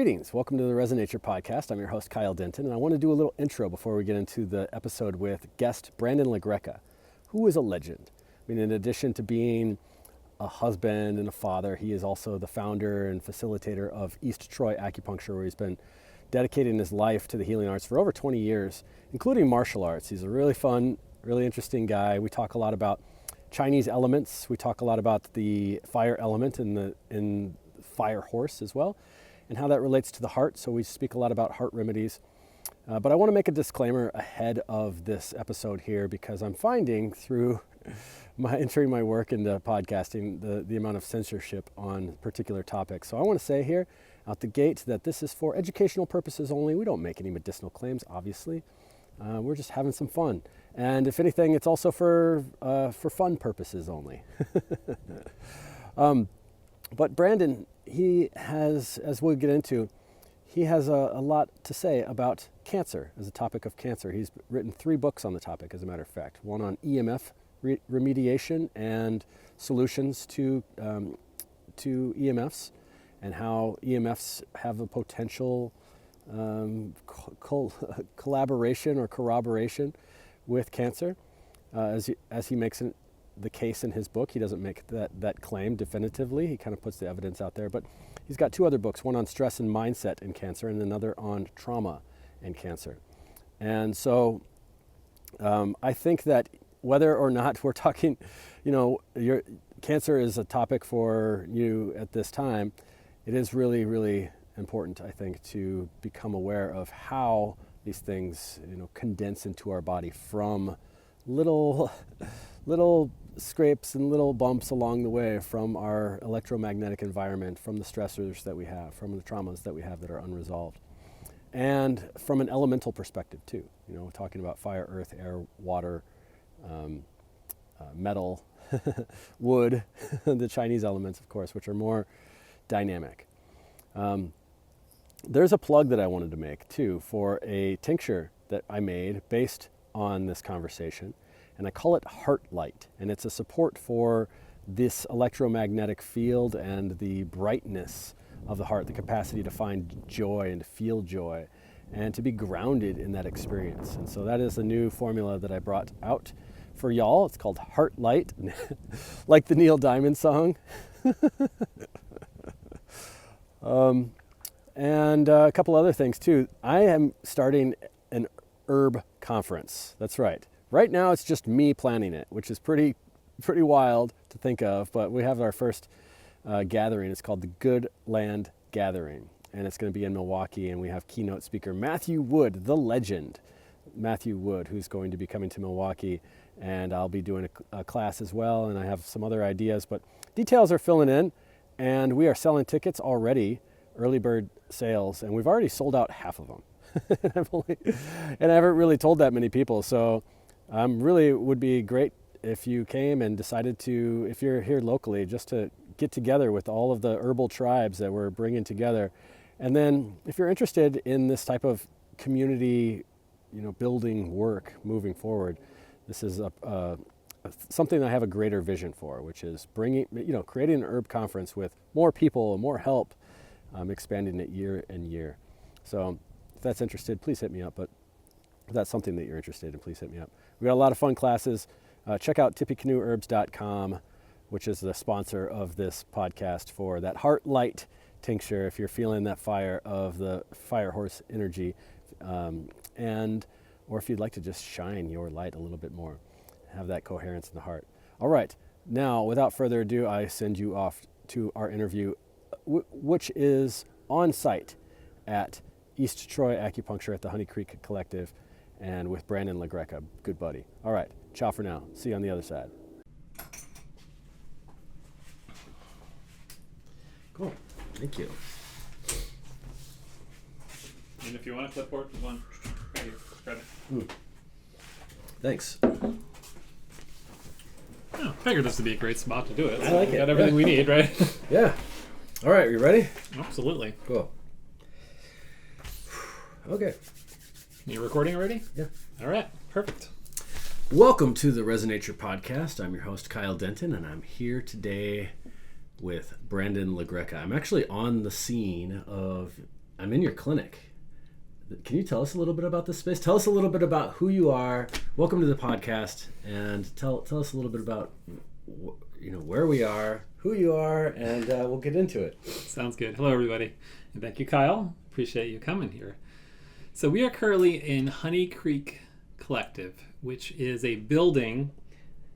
Greetings. Welcome to the Resonature Podcast. I'm your host, Kyle Denton, and I want to do a little intro before we get into the episode with guest Brandon LaGreca, who is a legend. I mean, in addition to being a husband and a father, he is also the founder and facilitator of East Troy Acupuncture, where he's been dedicating his life to the healing arts for over 20 years, including martial arts. He's a really fun, really interesting guy. We talk a lot about Chinese elements. We talk a lot about the fire element in fire horse as well, and how that relates to the heart. So we speak a lot about heart remedies. But I want to make a disclaimer ahead of this episode here, because I'm finding through entering my work into podcasting the amount of censorship on particular topics. So I want to say here out the gate that this is for educational purposes only. We don't make any medicinal claims, obviously. We're just having some fun. And if anything, it's also for fun purposes only. But Brandon, he has, as we'll get into, he has a lot to say about cancer as a topic of cancer. He's written 3 books on the topic, as a matter of fact. One on EMF remediation and solutions to EMFs, and how EMFs have a potential collaboration or corroboration with cancer. As he makes the case in his book, he doesn't make that claim definitively. He kind of puts the evidence out there, but he's got 2 other books, one on stress and mindset in cancer and another on trauma and cancer. And so I think that whether or not we're talking, your cancer is a topic for you at this time, it is really, really important, I think, to become aware of how these things, condense into our body from little scrapes and little bumps along the way from our electromagnetic environment, from the stressors that we have, from the traumas that we have that are unresolved. And from an elemental perspective too, talking about fire, earth, air, water, metal, wood, the Chinese elements, of course, which are more dynamic. There's a plug that I wanted to make too for a tincture that I made based on this conversation, and I call it Heartlight, and it's a support for this electromagnetic field and the brightness of the heart, the capacity to find joy and to feel joy and to be grounded in that experience. And so that is a new formula that I brought out for y'all. It's called Heartlight, like the Neil Diamond song. And a couple other things too. I am starting an herb conference. That's right. Right now it's just me planning it, which is pretty wild to think of, but we have our first gathering. It's called the Good Land Gathering, and it's going to be in Milwaukee, and we have keynote speaker Matthew Wood, the legend, Matthew Wood, who's going to be coming to Milwaukee, and I'll be doing a class as well, and I have some other ideas, but details are filling in, and we are selling tickets already, early bird sales, and we've already sold out half of them. And I haven't really told that many people, so really would be great if you came and decided to, if you're here locally, just to get together with all of the herbal tribes that we're bringing together. And then if you're interested in this type of community, building work moving forward, this is something I have a greater vision for, which is creating an herb conference with more people, more help, expanding it year and year. So if that's interested, please hit me up. But if that's something that you're interested in, please hit me up. We got a lot of fun classes. Check out tippycanoeherbs.com, which is the sponsor of this podcast, for that Heartlight tincture if you're feeling that fire of the fire horse energy, or if you'd like to just shine your light a little bit more, have that coherence in the heart. All right, now without further ado, I send you off to our interview, which is on site at East Troy Acupuncture at the Honey Creek Collective, and with Brandon LaGreca, good buddy. All right, ciao for now. See you on the other side. Cool, thank you. And if you want a clipboard, one right here, grab it. Thanks. I figured this would be a great spot to do it. I like it. Got everything we need, right? Yeah. All right, you ready? Absolutely. Cool. Okay. You recording already? Yeah. All right, perfect. Welcome to the Resonature Podcast. I'm your host, Kyle Denton, and I'm here today with Brandon LaGreca. I'm actually on the scene of I'm in your clinic. Can you tell us a little bit about this space? Tell us a little bit about who you are. Welcome to the podcast, and tell us a little bit about where we are, who you are, and we'll get into it. Sounds good. Hello, everybody, and thank you, Kyle. Appreciate you coming here. So we are currently in Honey Creek Collective, which is a building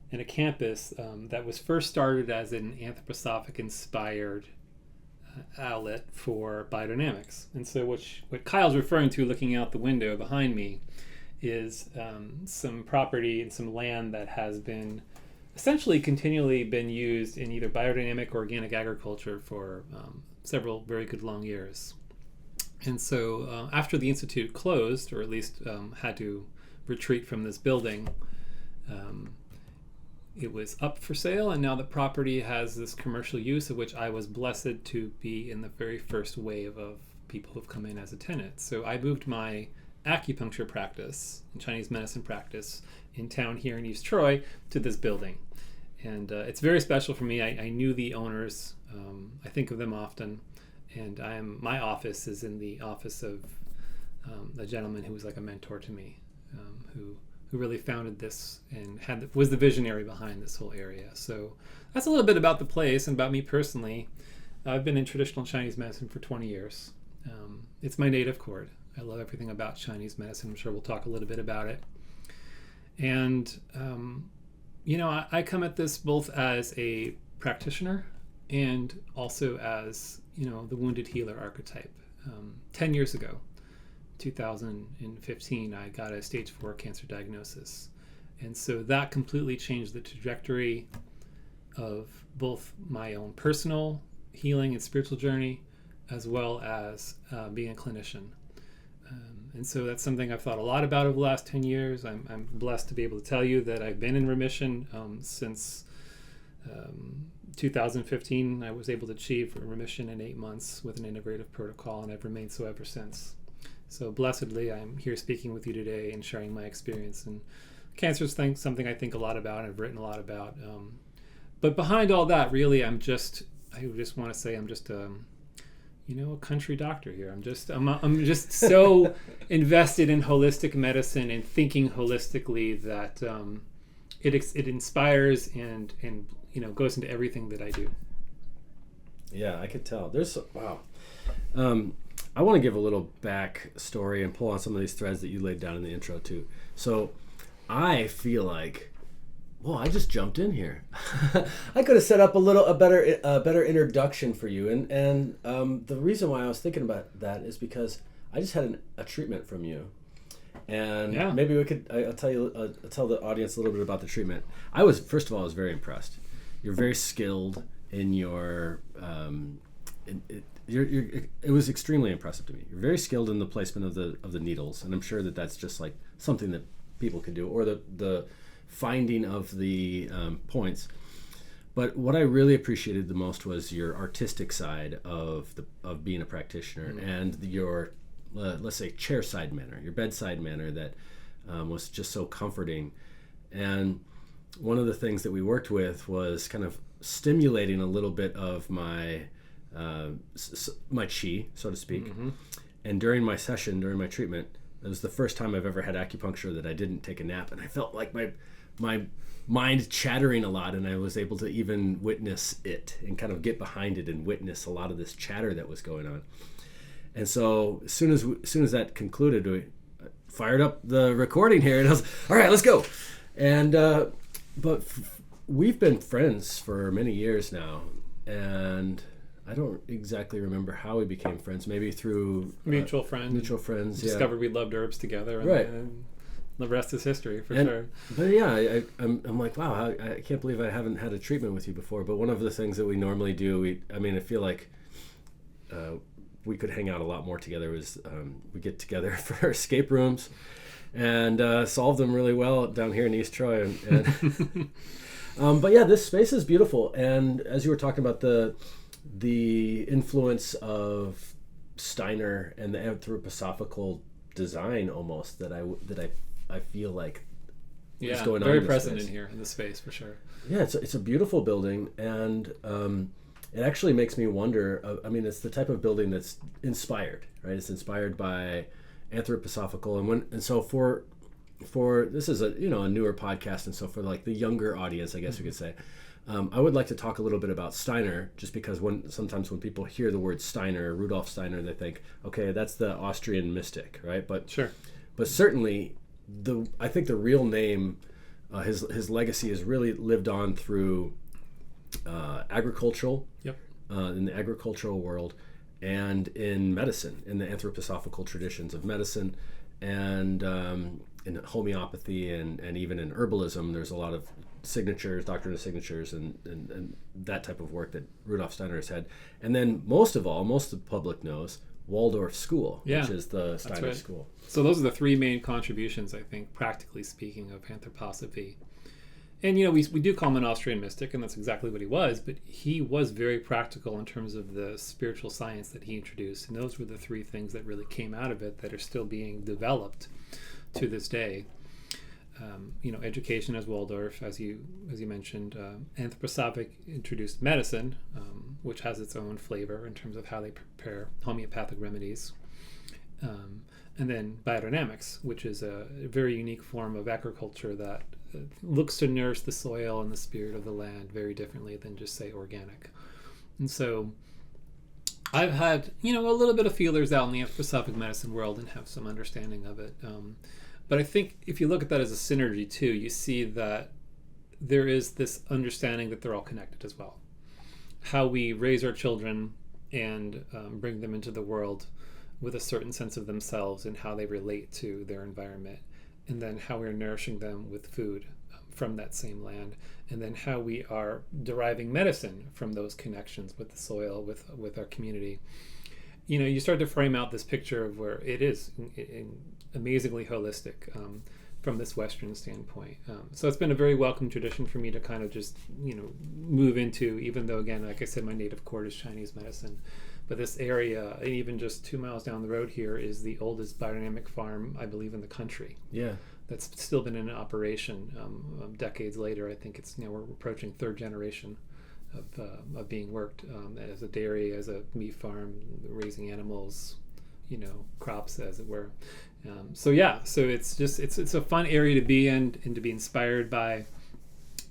and a campus that was first started as an anthroposophic-inspired outlet for biodynamics. And so what Kyle's referring to, looking out the window behind me, is some property and some land that has been essentially continually been used in either biodynamic or organic agriculture for several very good long years. And so after the Institute closed, or at least had to retreat from this building, it was up for sale, and now the property has this commercial use, of which I was blessed to be in the very first wave of people who've come in as a tenant. So I moved my acupuncture practice and Chinese medicine practice in town here in East Troy to this building. And it's very special for me. I knew the owners. I think of them often. And my office is in the office of a gentleman who was like a mentor to me, who really founded this and was the visionary behind this whole area. So that's a little bit about the place and about me personally. I've been in traditional Chinese medicine for 20 years. It's my native chord. I love everything about Chinese medicine. I'm sure we'll talk a little bit about it. And, I come at this both as a practitioner and also as, the wounded healer archetype. 10 years ago, 2015, I got a stage 4 cancer diagnosis. And so that completely changed the trajectory of both my own personal healing and spiritual journey, as well as being a clinician. And so that's something I've thought a lot about over the last 10 years. I'm blessed to be able to tell you that I've been in remission since 2015. I was able to achieve remission in 8 months with an integrative protocol, and I've remained so ever since. So blessedly, I'm here speaking with you today and sharing my experience. And cancer is something I think a lot about and I've written a lot about. But behind all that, really, I just want to say I'm just a country doctor here. I'm just so invested in holistic medicine and thinking holistically that it inspires and goes into everything that I do. Yeah, I could tell. Wow. I want to give a little back story and pull on some of these threads that you laid down in the intro too. So I feel like, I just jumped in here. I could have set up a better introduction for you. And the reason why I was thinking about that is because I just had a treatment from you. And maybe I'll tell the audience a little bit about the treatment. First of all, I was very impressed. You're very skilled in your, it was extremely impressive to me. You're very skilled in the placement of the needles, and I'm sure that that's just like something that people can do, or the finding of the points. But what I really appreciated the most was your artistic side of being a practitioner, and your let's say chairside manner, your bedside manner that was just so comforting. And one of the things that we worked with was kind of stimulating a little bit of my chi, so to speak. Mm-hmm. And during my treatment, it was the first time I've ever had acupuncture that I didn't take a nap, and I felt like my mind chattering a lot, and I was able to even witness it and kind of get behind it and witness a lot of this chatter that was going on. And so as soon as that concluded, we fired up the recording here, and I was, all right, let's go. And but we've been friends for many years now, and I don't exactly remember how we became friends. Maybe through mutual friends. Discovered we loved herbs together, and, right? The rest is history, sure. But yeah, I'm like, wow, I can't believe I haven't had a treatment with you before. But one of the things that we normally do, I feel like we could hang out a lot more together. Was we get together for escape rooms and solve them really well down here in East Troy. And but yeah, this space is beautiful. And as you were talking about the influence of Steiner and the anthroposophical design, almost that I feel like is going on. Very present in here in the space for sure. Yeah, it's a beautiful building, and it actually makes me wonder. I mean, it's the type of building that's inspired, right? It's inspired by anthroposophical, and so for this is a newer podcast, and so for like the younger audience, I guess we could say, I would like to talk a little bit about Steiner, just because sometimes when people hear the word Steiner, Rudolf Steiner, they think, okay, that's the Austrian mystic, right? But sure, but certainly I think the real name, his legacy has really lived on through agricultural, in the agricultural world, and in medicine, in the anthroposophical traditions of medicine, and in homeopathy, and even in herbalism. There's a lot of signatures, doctrine of signatures, and that type of work that Rudolf Steiner has had. And then most of the public knows Waldorf School, which is the Steiner school. So those are the three main contributions, I think, practically speaking, of anthroposophy. And we do call him an Austrian mystic, and that's exactly what he was, but he was very practical in terms of the spiritual science that he introduced. And those were the three things that really came out of it that are still being developed to this day. Education as Waldorf, as you mentioned. Anthroposophic introduced medicine, which has its own flavor in terms of how they prepare homeopathic remedies. And then biodynamics, which is a very unique form of agriculture that looks to nourish the soil and the spirit of the land very differently than just, say, organic. And so I've had, a little bit of feelers out in the anthroposophic medicine world and have some understanding of it. But I think if you look at that as a synergy too, you see that there is this understanding that they're all connected as well. How we raise our children and bring them into the world with a certain sense of themselves and how they relate to their environment, and then how we're nourishing them with food from that same land, and then how we are deriving medicine from those connections with the soil, with our community. You start to frame out this picture of where it is amazingly holistic from this Western standpoint. So it's been a very welcome tradition for me to kind of just, move into, even though, again, like I said, my native core is Chinese medicine. But this area, even just 2 miles down the road here, is the oldest biodynamic farm, I believe, in the country. Yeah. That's still been in operation decades later. I think it's we're approaching third generation of being worked as a dairy, as a meat farm, raising animals, crops, as it were. So it's a fun area to be in and to be inspired by,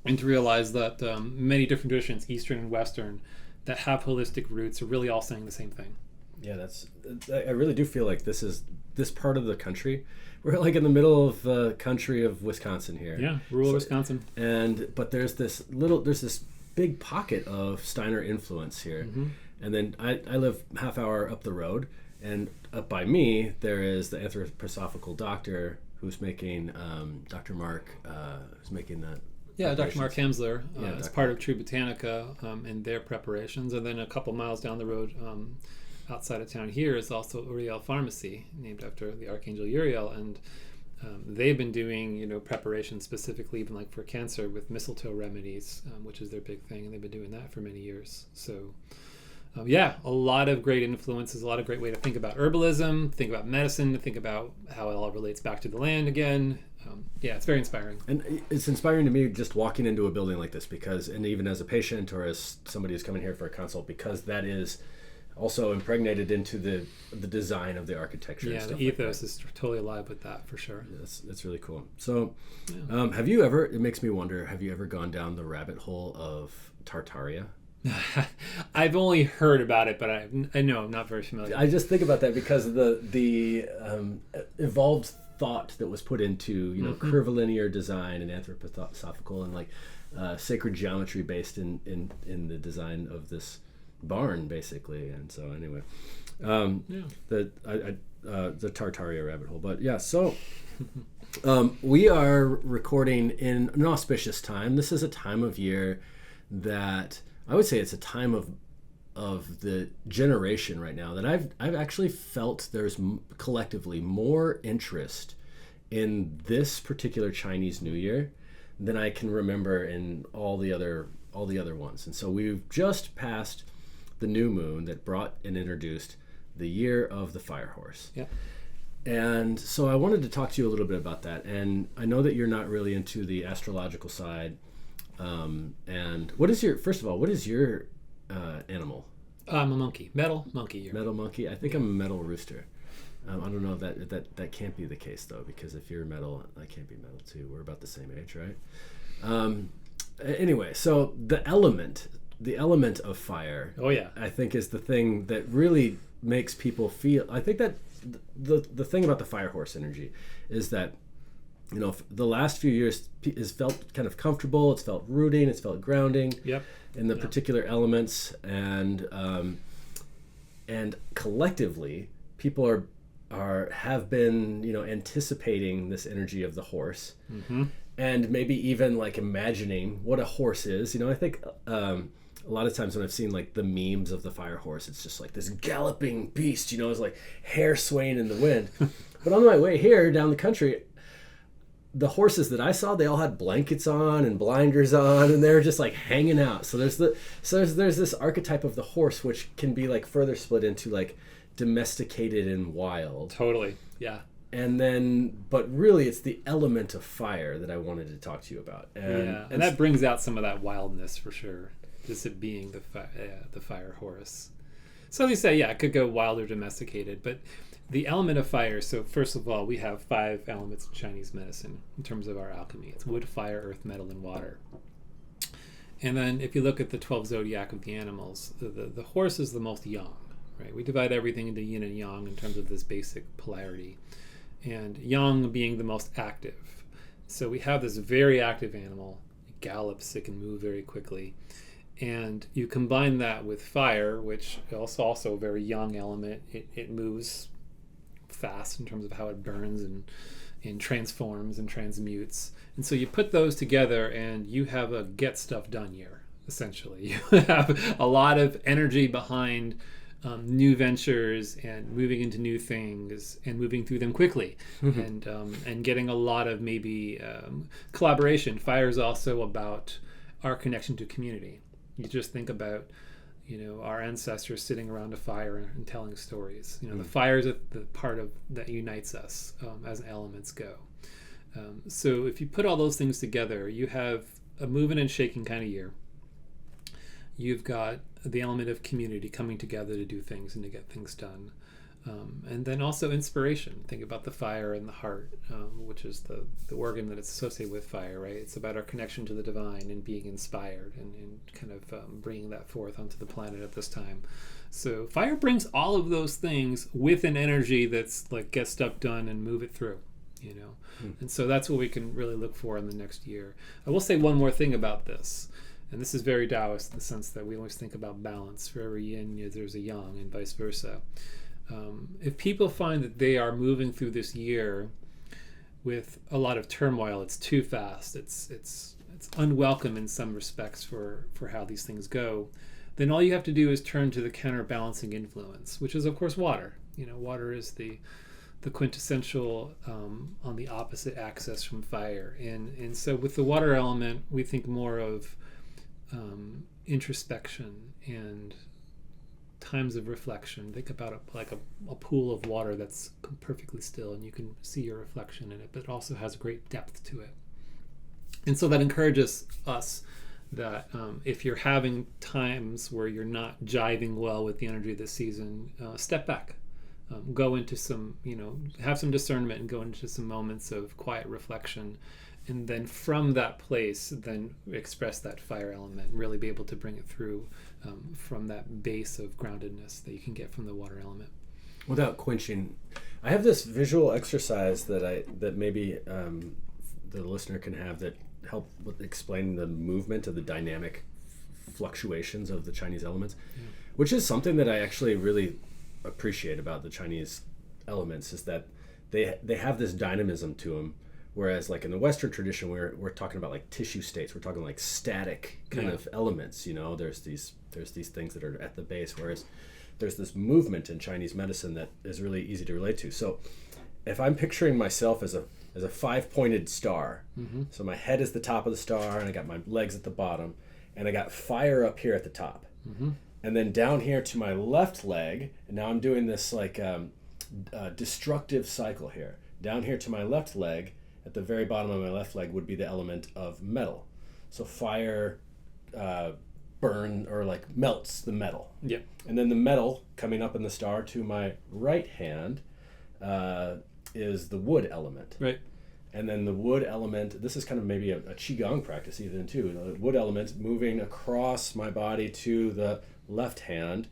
and to realize that many different traditions, Eastern and Western, that have holistic roots are really all saying the same thing. Yeah, I really do feel like this part of the country. We're like in the middle of the country of Wisconsin here. Yeah, rural Wisconsin. But there's this big pocket of Steiner influence here. Mm-hmm. And then I live half hour up the road, and up by me there is the anthroposophical doctor who's making Dr. Mark who's making that. Yeah, Dr. Mark Hemsler is part of True Botanica in their preparations. And then a couple miles down the road outside of town here is also Uriel Pharmacy, named after the Archangel Uriel. And they've been doing, preparations specifically even like for cancer with mistletoe remedies, which is their big thing. And they've been doing that for many years. So, a lot of great influences, a lot of great way to think about herbalism, think about medicine, think about how it all relates back to the land again. It's very inspiring. And it's inspiring to me just walking into a building like this, and even as a patient or as somebody who's coming here for a consult, because that is also impregnated into the design of the architecture. Yeah, the ethos is totally alive with that, for sure. Yeah, that's really cool. So have you ever, it makes me wonder, have you ever gone down the rabbit hole of Tartaria? I've only heard about it, but I know I'm not very familiar. I just think about that because of the evolved thought that was put into curvilinear design and anthroposophical and like sacred geometry based in the design of this barn, basically. And so anyway, the Tartaria rabbit hole. But yeah, so we are recording in an auspicious time. This is a time of year that I would say it's a time of the generation right now that I've actually felt there's collectively more interest in this particular Chinese New Year than I can remember in all the other ones. And so we've just passed the new moon that brought and introduced the year of the fire horse. Yeah. And so I wanted to talk to you a little bit about that. And I know that you're not really into the astrological side. And what is your animal? I'm a monkey. Metal monkey. Metal monkey? I think I'm a metal rooster. I don't know if that can't be the case, though, because if you're metal, I can't be metal, too. We're about the same age, right? Anyway, so the element of fire, Oh, yeah. I think is the thing that really makes people feel. I think that the thing about the fire horse energy is that, you know, the last few years has felt kind of comfortable. It's felt rooting. It's felt grounding. Yep. In the particular elements, and collectively, people have been, you know, anticipating this energy of the horse, and maybe even like imagining what a horse is. You know, I think a lot of times when I've seen like the memes of the fire horse, it's just like this galloping beast. You know, it's like hair swaying in the wind. But on my way here down the country, the horses that I saw, they all had blankets on and blinders on, and they were just like hanging out. So there's this archetype of the horse, which can be like further split into like domesticated and wild. Totally. Yeah. And then, but really, it's the element of fire that I wanted to talk to you about. And that brings out some of that wildness for sure. Just it being the fire horse. So as you say, yeah, it could go wild or domesticated, but the element of fire. So first of all, we have 5 elements in Chinese medicine in terms of our alchemy. It's wood, fire, earth, metal, and water. And then if you look at the 12 zodiac of the animals, the horse is the most yang, right? We divide everything into yin and yang in terms of this basic polarity. And yang being the most active. So we have this very active animal. It gallops, it can move very quickly. And you combine that with fire, which is also a very yang element. It moves fast in terms of how it burns and transforms and transmutes. And so you put those together and you have a get stuff done year, essentially. You have a lot of energy behind new ventures and moving into new things and moving through them quickly and getting a lot of maybe collaboration. Fire is also about our connection to community. You just think about, you know, our ancestors sitting around a fire and telling stories. You know, the fire is the part of that unites us as elements go. So if you put all those things together, you have a moving and shaking kind of year. You've got the element of community coming together to do things and to get things done. And then also inspiration. Think about the fire in the heart, which is the organ that it's associated with fire, right? It's about our connection to the divine and being inspired and kind of bringing that forth onto the planet at this time. So fire brings all of those things with an energy that's like get stuff done and move it through, you know? And so that's what we can really look for in the next year. I will say one more thing about this. And this is very Taoist in the sense that we always think about balance. For every yin, there's a yang, and vice versa. If people find that they are moving through this year with a lot of turmoil, it's too fast, it's unwelcome in some respects for how these things go, then all you have to do is turn to the counterbalancing influence, which is, of course, water. You know, water is the quintessential on the opposite axis from fire. And so with the water element, we think more of introspection and times of reflection. Think about a pool of water that's perfectly still and you can see your reflection in it, but it also has great depth to it. And so that encourages us that if you're having times where you're not jiving well with the energy of the season, step back. Go into some, you know, have some discernment and go into some moments of quiet reflection. And then from that place, then express that fire element, really be able to bring it through from that base of groundedness that you can get from the water element. Without quenching. I have this visual exercise that maybe the listener can have that help with explaining the movement of the dynamic fluctuations of the Chinese elements, which is something that I actually really appreciate about the Chinese elements, is that they have this dynamism to them. Whereas like in the Western tradition, we're talking about like tissue states. We're talking like static kind of elements, you know, there's these things that are at the base, whereas there's this movement in Chinese medicine that is really easy to relate to. So if I'm picturing myself as a 5-pointed star, so my head is the top of the star and I got my legs at the bottom and I got fire up here at the top. And then down here to my left leg, and now I'm doing this like destructive cycle here. Down here to my left leg, at the very bottom of my left leg would be the element of metal. So fire burn or like melts the metal. Yep. And then the metal coming up in the star to my right hand is the wood element. Right. And then the wood element, this is kind of maybe a qigong practice even too. The wood element moving across my body to the left hand.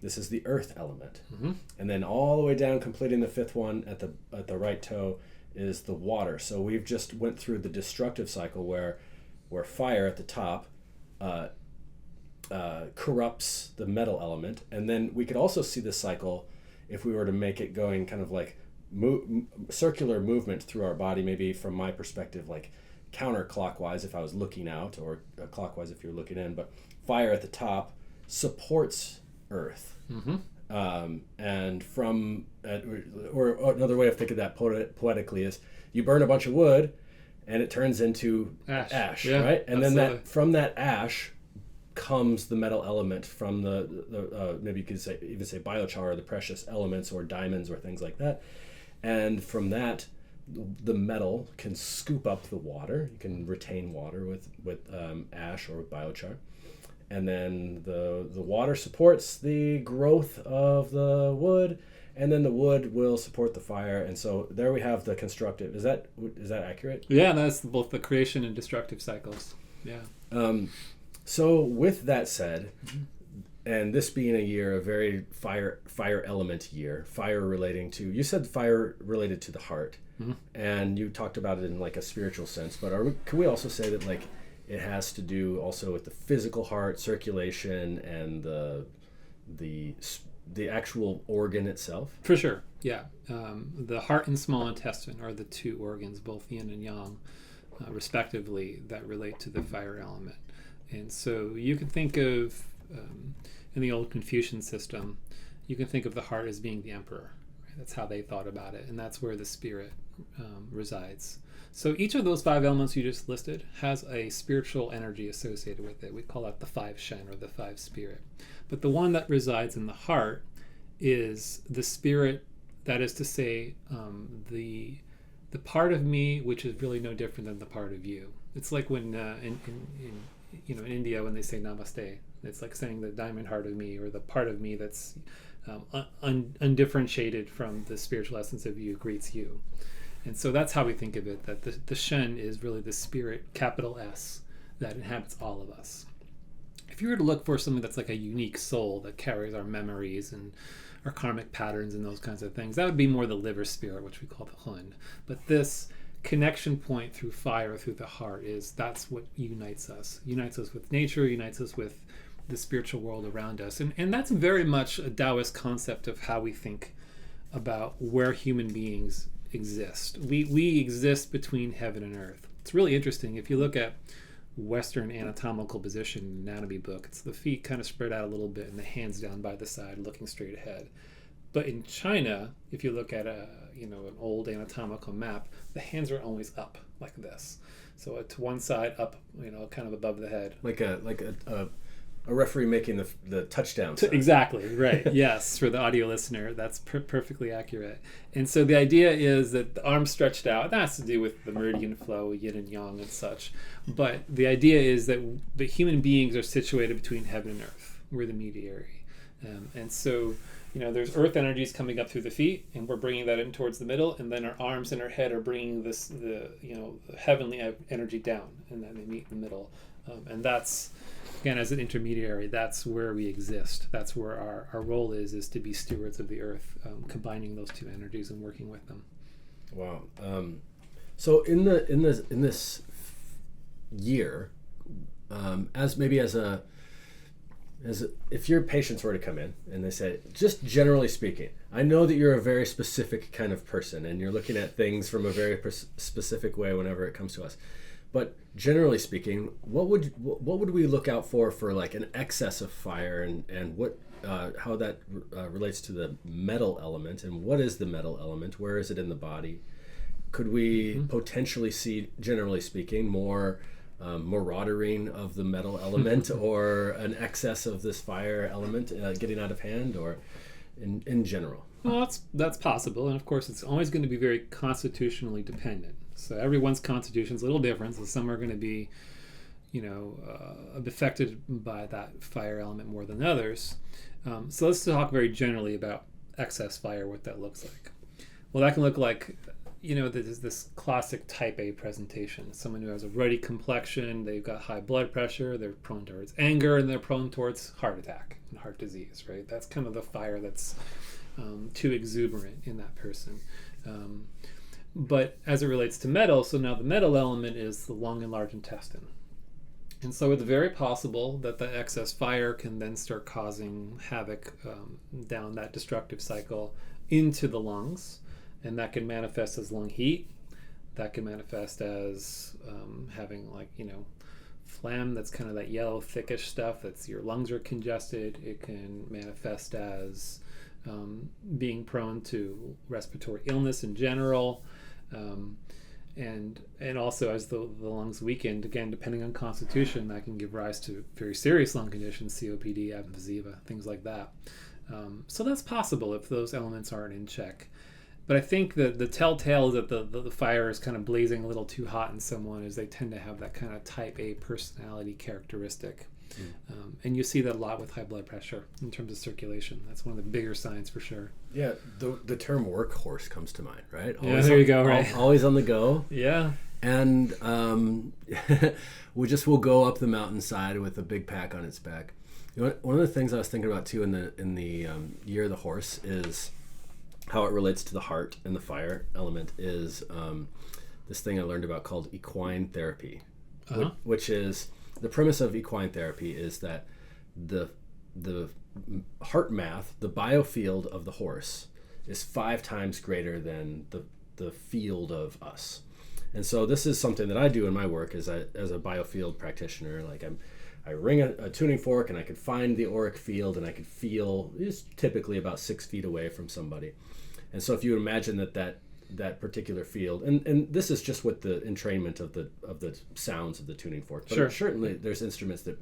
This is the earth element. Mm-hmm. And then all the way down, completing the fifth one at the right toe, is the water. So we've just went through the destructive cycle where fire at the top corrupts the metal element. And then we could also see this cycle if we were to make it going kind of like circular movement through our body, maybe from my perspective, like counterclockwise if I was looking out, or clockwise if you're looking in. But fire at the top supports earth. Mm-hmm. And from, or another way of thinking that poetically is you burn a bunch of wood and it turns into ash, yeah, right? And absolutely. then from that ash comes the metal element from the maybe you could even say biochar, or the precious elements, or diamonds, or things like that. And from that, the metal can scoop up the water. You can retain water with ash or with biochar. And then the water supports the growth of the wood, and then the wood will support the fire. And so there we have the constructive. Is that accurate? Yeah, that's both the creation and destructive cycles. Yeah. So with that said, and this being a year, a very fire element year, fire relating to, you said fire related to the heart, mm-hmm. and you talked about it in like a spiritual sense, but can we also say that like it has to do also with the physical heart, circulation, and the actual organ itself? For sure, yeah. The heart and small intestine are the two organs, both yin and yang, respectively, that relate to the fire element. And so you can think of, in the old Confucian system, you can think of the heart as being the emperor. Right? That's how they thought about it, and that's where the spirit resides. So each of those five elements you just listed has a spiritual energy associated with it. We call that the five shen, or the five spirit. But the one that resides in the heart is the spirit, that is to say, the part of me which is really no different than the part of you. It's like when in India, when they say namaste, it's like saying the diamond heart of me, or the part of me that's undifferentiated from the spiritual essence of you greets you. And so that's how we think of it, that the Shen is really the spirit, capital S, that inhabits all of us. If you were to look for something that's like a unique soul that carries our memories and our karmic patterns and those kinds of things, that would be more the liver spirit, which we call the Hun. But this connection point through fire, through the heart, that's what unites us with nature, unites us with the spiritual world around us. And that's very much a Taoist concept of how we think about where human beings exist. We exist between heaven and earth. It's really interesting. If you look at Western anatomical position anatomy book, it's the feet kind of spread out a little bit and the hands down by the side looking straight ahead. But in China, if you look at an old anatomical map, the hands are always up like this. So to one side, up, kind of above the head. Like a referee making the touchdown sign. Exactly, right. Yes, for the audio listener, that's perfectly accurate. And so the idea is that the arms stretched out. That has to do with the meridian flow, yin and yang and such. But the idea is that the human beings are situated between heaven and earth. We're the mediary. And so, there's earth energies coming up through the feet, and we're bringing that in towards the middle, and then our arms and our head are bringing the heavenly energy down, and then they meet in the middle. And that's, again, as an intermediary, that's where we exist. That's where our role is to be stewards of the earth, combining those two energies and working with them. Wow. So in this year, as if your patients were to come in and they say, just generally speaking, I know that you're a very specific kind of person and you're looking at things from a very specific way whenever it comes to us. But generally speaking, what would we look out for like an excess of fire, and what how that relates to the metal element, and what is the metal element? Where is it in the body? Could we potentially see, generally speaking, more marauding of the metal element, or an excess of this fire element getting out of hand, or in general? Well, that's possible, and of course it's always going to be very constitutionally dependent. So everyone's constitution is a little different. So some are going to be, affected by that fire element more than others. So let's talk very generally about excess fire, what that looks like. Well, that can look like, there's this classic type A presentation. Someone who has a ruddy complexion, they've got high blood pressure, they're prone towards anger, and they're prone towards heart attack and heart disease, right? That's kind of the fire that's too exuberant in that person. But as it relates to metal, so now the metal element is the lung and large intestine. And so it's very possible that the excess fire can then start causing havoc down that destructive cycle into the lungs. And that can manifest as lung heat. That can manifest as having phlegm that's kind of that yellow thickish stuff that's your lungs are congested. It can manifest as being prone to respiratory illness in general. And also as the lungs weakened, again, depending on constitution, that can give rise to very serious lung conditions, COPD, emphysema, things like that. So that's possible if those elements aren't in check. But I think that the telltale is that the fire is kind of blazing a little too hot in someone, is they tend to have that kind of type A personality characteristic. And you see that a lot with high blood pressure in terms of circulation. That's one of the bigger signs for sure. Yeah, the term workhorse comes to mind, right? Always there you go, right? Always on the go. Yeah. And we'll go up the mountainside with a big pack on its back. One of the things I was thinking about too in the year of the horse is how it relates to the heart and the fire element is this thing I learned about called equine therapy, which is the premise of equine therapy is that the heart math, the biofield of the horse, is 5 times greater than the field of us. And so this is something that I do in my work as a biofield practitioner. Like I ring a tuning fork and I could find the auric field and I could feel it's typically about 6 feet away from somebody. And so if you would imagine that particular field, and this is just with the entrainment of the sounds of the tuning fork. But certainly there's instruments that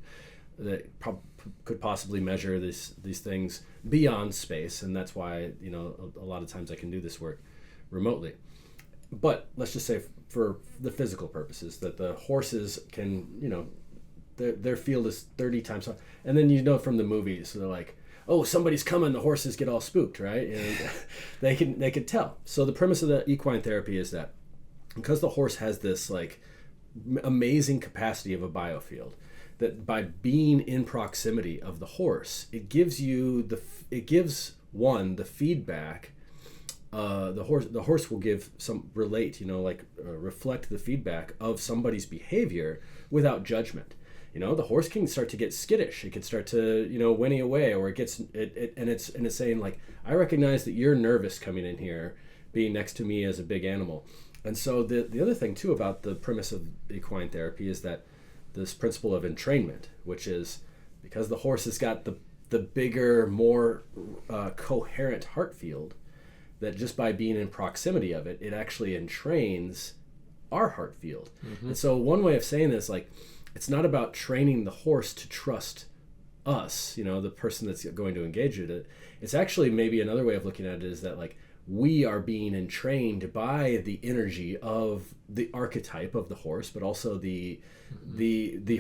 could possibly measure these things beyond space, and that's why a lot of times I can do this work remotely. But let's just say for the physical purposes that the horses can, their field is 30 times high. And then from the movies, so they're like, oh, somebody's coming, the horses get all spooked, right? And they can tell. So the premise of the equine therapy is that because the horse has this amazing capacity of a biofield, that by being in proximity of the horse, it gives one the feedback. The horse will give reflect the feedback of somebody's behavior without judgment. The horse can start to get skittish. It can start to, whinny away, or it's saying like, I recognize that you're nervous coming in here, being next to me as a big animal. And so the other thing too about the premise of equine therapy is that this principle of entrainment, which is because the horse has got the bigger, more coherent heart field, that just by being in proximity of it, it actually entrains our heart field. Mm-hmm. And so one way of saying this, it's not about training the horse to trust us, the person that's going to engage with it. It's actually maybe another way of looking at it is that we are being entrained by the energy of the archetype of the horse, but also the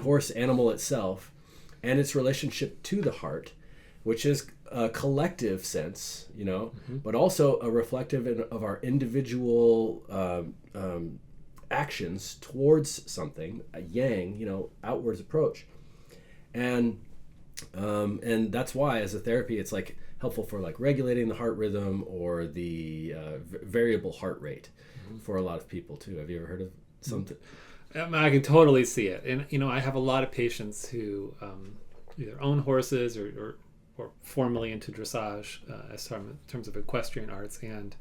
horse animal itself and its relationship to the heart, which is a collective sense, but also a reflective of our individual actions towards something, a yang, outwards approach. And that's why as a therapy, it's helpful for regulating the heart rhythm or the variable heart rate for a lot of people too. Have you ever heard of something? I can totally see it. And, I have a lot of patients who either own horses or formally into dressage in terms of equestrian arts. And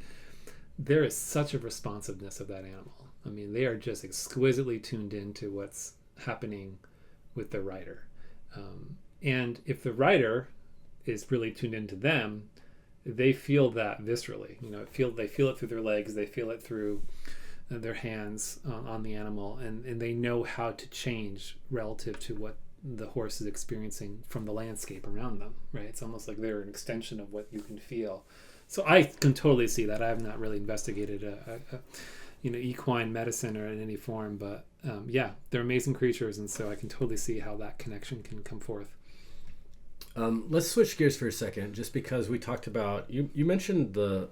there is such a responsiveness of that animal. I mean, they are just exquisitely tuned into what's happening with the rider. And if the rider is really tuned into them, they feel that viscerally. They feel it through their legs, they feel it through their hands on the animal, and they know how to change relative to what the horse is experiencing from the landscape around them, right? It's almost like they're an extension of what you can feel. So I can totally see that. I have not really investigated equine medicine or in any form, but they're amazing creatures, and so I can totally see how that connection can come forth. Let's switch gears for a second, just because we talked about, you mentioned the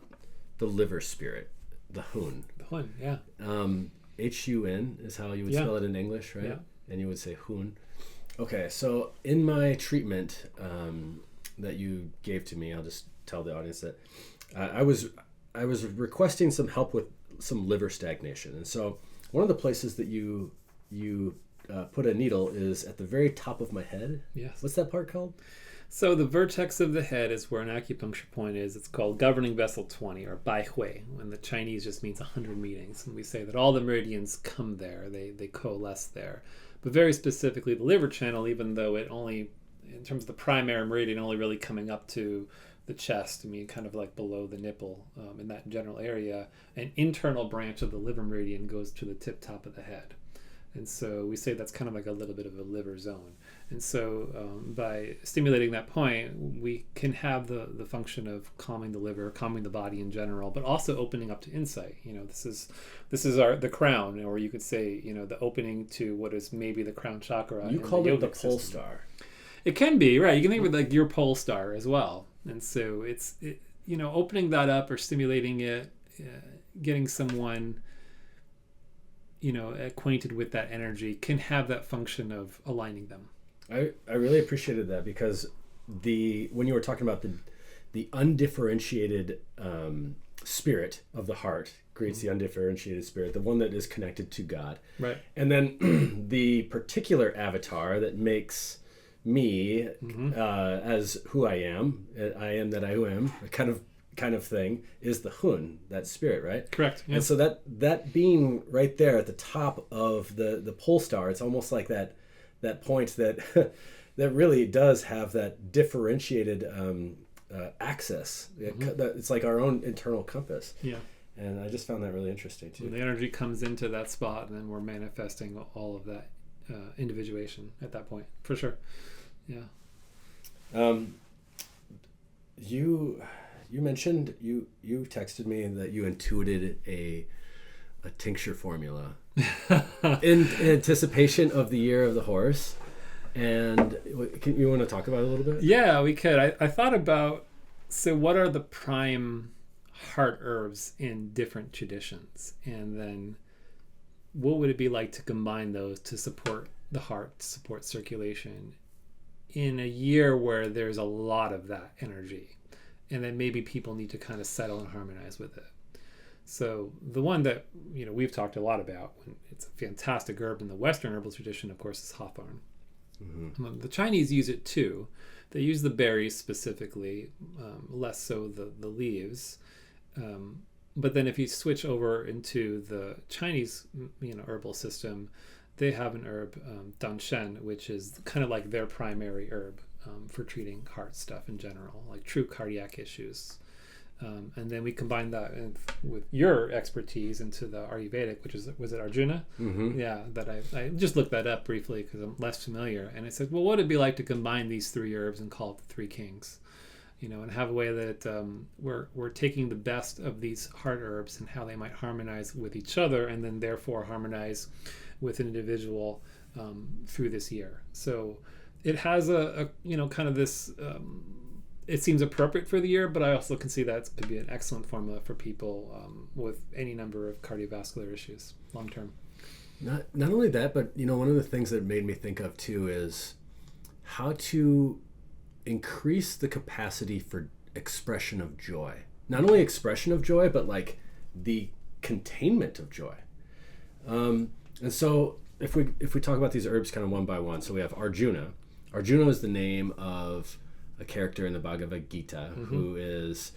liver spirit, the hun. The hun, yeah. Hun is how you would Yeah. spell it in English, right? Yeah. And you would say hun. Okay, so in my treatment that you gave to me, I'll just tell the audience that I was requesting some help with some liver stagnation, and so one of the places that you put a needle is at the very top of my head. Yes. What's that part called? So the vertex of the head is where an acupuncture point is. It's called governing vessel 20, or Bai Hui, when the Chinese just means 100 meetings. And we say that all the meridians come there, they coalesce there. But very specifically, the liver channel, even though it only, in terms of the primary meridian, only really coming up to the chest, I mean, kind of like below the nipple, in that general area, an internal branch of the liver meridian goes to the tip top of the head. And so we say that's kind of like a little bit of a liver zone. And so by stimulating that point, we can have the function of calming the liver, calming the body in general, but also opening up to insight. This is the crown, or you could say, the opening to what is maybe the crown chakra. You called it the yogic pole system. star. It can be, right. You can think of it like your pole star as well. And so it's opening that up or stimulating it, getting someone acquainted with that energy can have that function of aligning them. I really appreciated that, because when you were talking about the undifferentiated spirit of the heart creates the undifferentiated spirit, the one that is connected to God, right? And then the particular avatar that makes me as who I am that I am, kind of thing, is the hun, that spirit, right? Correct. Yeah. And so that being right there at the top of the pole star, it's almost like that point that that really does have that differentiated access. It's like our own internal compass. Yeah. And I just found that really interesting too. When the energy comes into that spot, and then we're manifesting all of that individuation at that point, for sure. Yeah. You mentioned you texted me that you intuited a tincture formula in anticipation of the year of the horse, and you want to talk about it a little bit? Yeah, we could. I thought about, so what are the prime heart herbs in different traditions, and then what would it be like to combine those to support the heart, to support circulation in a year where there's a lot of that energy, and then maybe people need to kind of settle and harmonize with it. So the one that we've talked a lot about, it's a fantastic herb in the Western herbal tradition, of course, is hawthorn. Mm-hmm. The Chinese use it too. They use the berries specifically, less so the leaves. But then if you switch over into the Chinese herbal system, they have an herb, danshen, which is kind of like their primary herb for treating heart stuff in general, like true cardiac issues. And then we combine that with your expertise into the Ayurvedic, was it Arjuna? Mm-hmm. Yeah, that I just looked that up briefly because I'm less familiar. And I said, well, what would it be like to combine these three herbs and call it the Three Kings? And have a way that we're taking the best of these heart herbs and how they might harmonize with each other, and then therefore harmonize with an individual through this year. So it has a kind of this. It seems appropriate for the year, but I also can see that it could be an excellent formula for people with any number of cardiovascular issues long term. Not only that, but one of the things that made me think of too is how to increase the capacity for expression of joy. Not only expression of joy, but like the containment of joy. And so if we talk about these herbs kind of one by one, so we have Arjuna. Arjuna is the name of a character in the Bhagavad Gita, mm-hmm. who is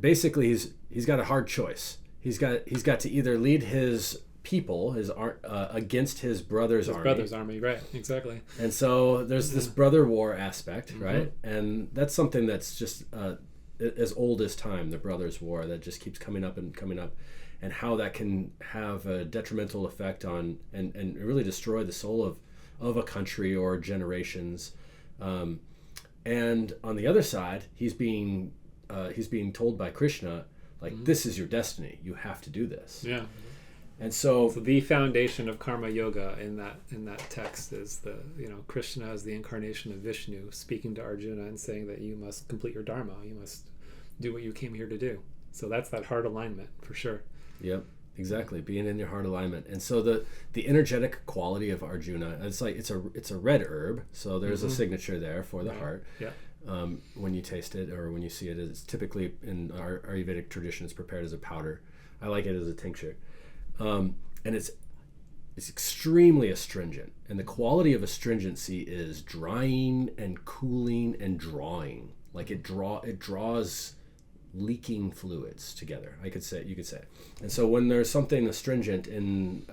basically he's got a hard choice. He's got to either lead his people against his brother's army. Right, exactly. And so there's this brother war aspect, mm-hmm. right? And that's something that's just as old as time, the brothers war that just keeps coming up, and how that can have a detrimental effect on and really destroy the soul of a country or generations. And on the other side, he's being told by Krishna, like, mm-hmm. this is your destiny. You have to do this. Yeah. And so the foundation of karma yoga in that text is the, Krishna as the incarnation of Vishnu speaking to Arjuna and saying that you must complete your dharma, you must do what you came here to do. So that's that heart alignment for sure. Yep, exactly, being in your heart alignment. And so the energetic quality of Arjuna, it's like it's a red herb, so there's a signature there for the heart. Yeah. When you taste it or when you see it, it's typically in our Ayurvedic tradition, it's prepared as a powder. I like it as a tincture. And it's extremely astringent, and the quality of astringency is drying and cooling and drawing. Like it draws leaking fluids together. You could say. And so when there's something astringent in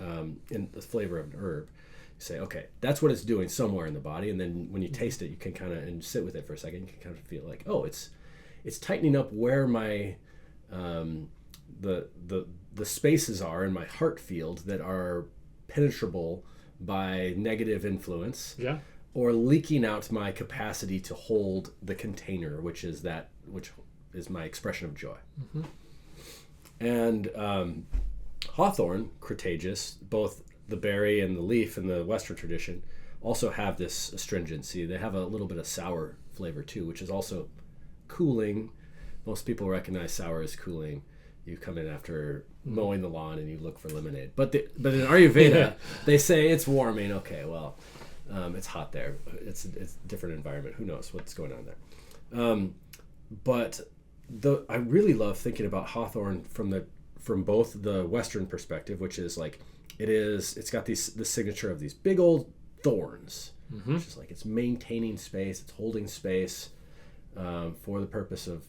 the flavor of an herb, you say, okay, that's what it's doing somewhere in the body. And then when you taste it, you can kind of and sit with it for a second. You can kind of feel like, oh, it's tightening up where my the spaces are in my heart field that are penetrable by negative influence, or leaking out my capacity to hold the container, which is my expression of joy. And hawthorn, Crataegus, both the berry and the leaf in the Western tradition, also have this astringency. They have a little bit of sour flavor too, which is also cooling. Most people recognize sour as cooling. You come in after mowing the lawn and you look for lemonade. But in Ayurveda, they say it's warming. Okay, well, it's hot there. It's a different environment. Who knows what's going on there? But I really love thinking about hawthorn from both the Western perspective, which is like it's got the signature of these big old thorns, which is like it's maintaining space, it's holding space for the purpose of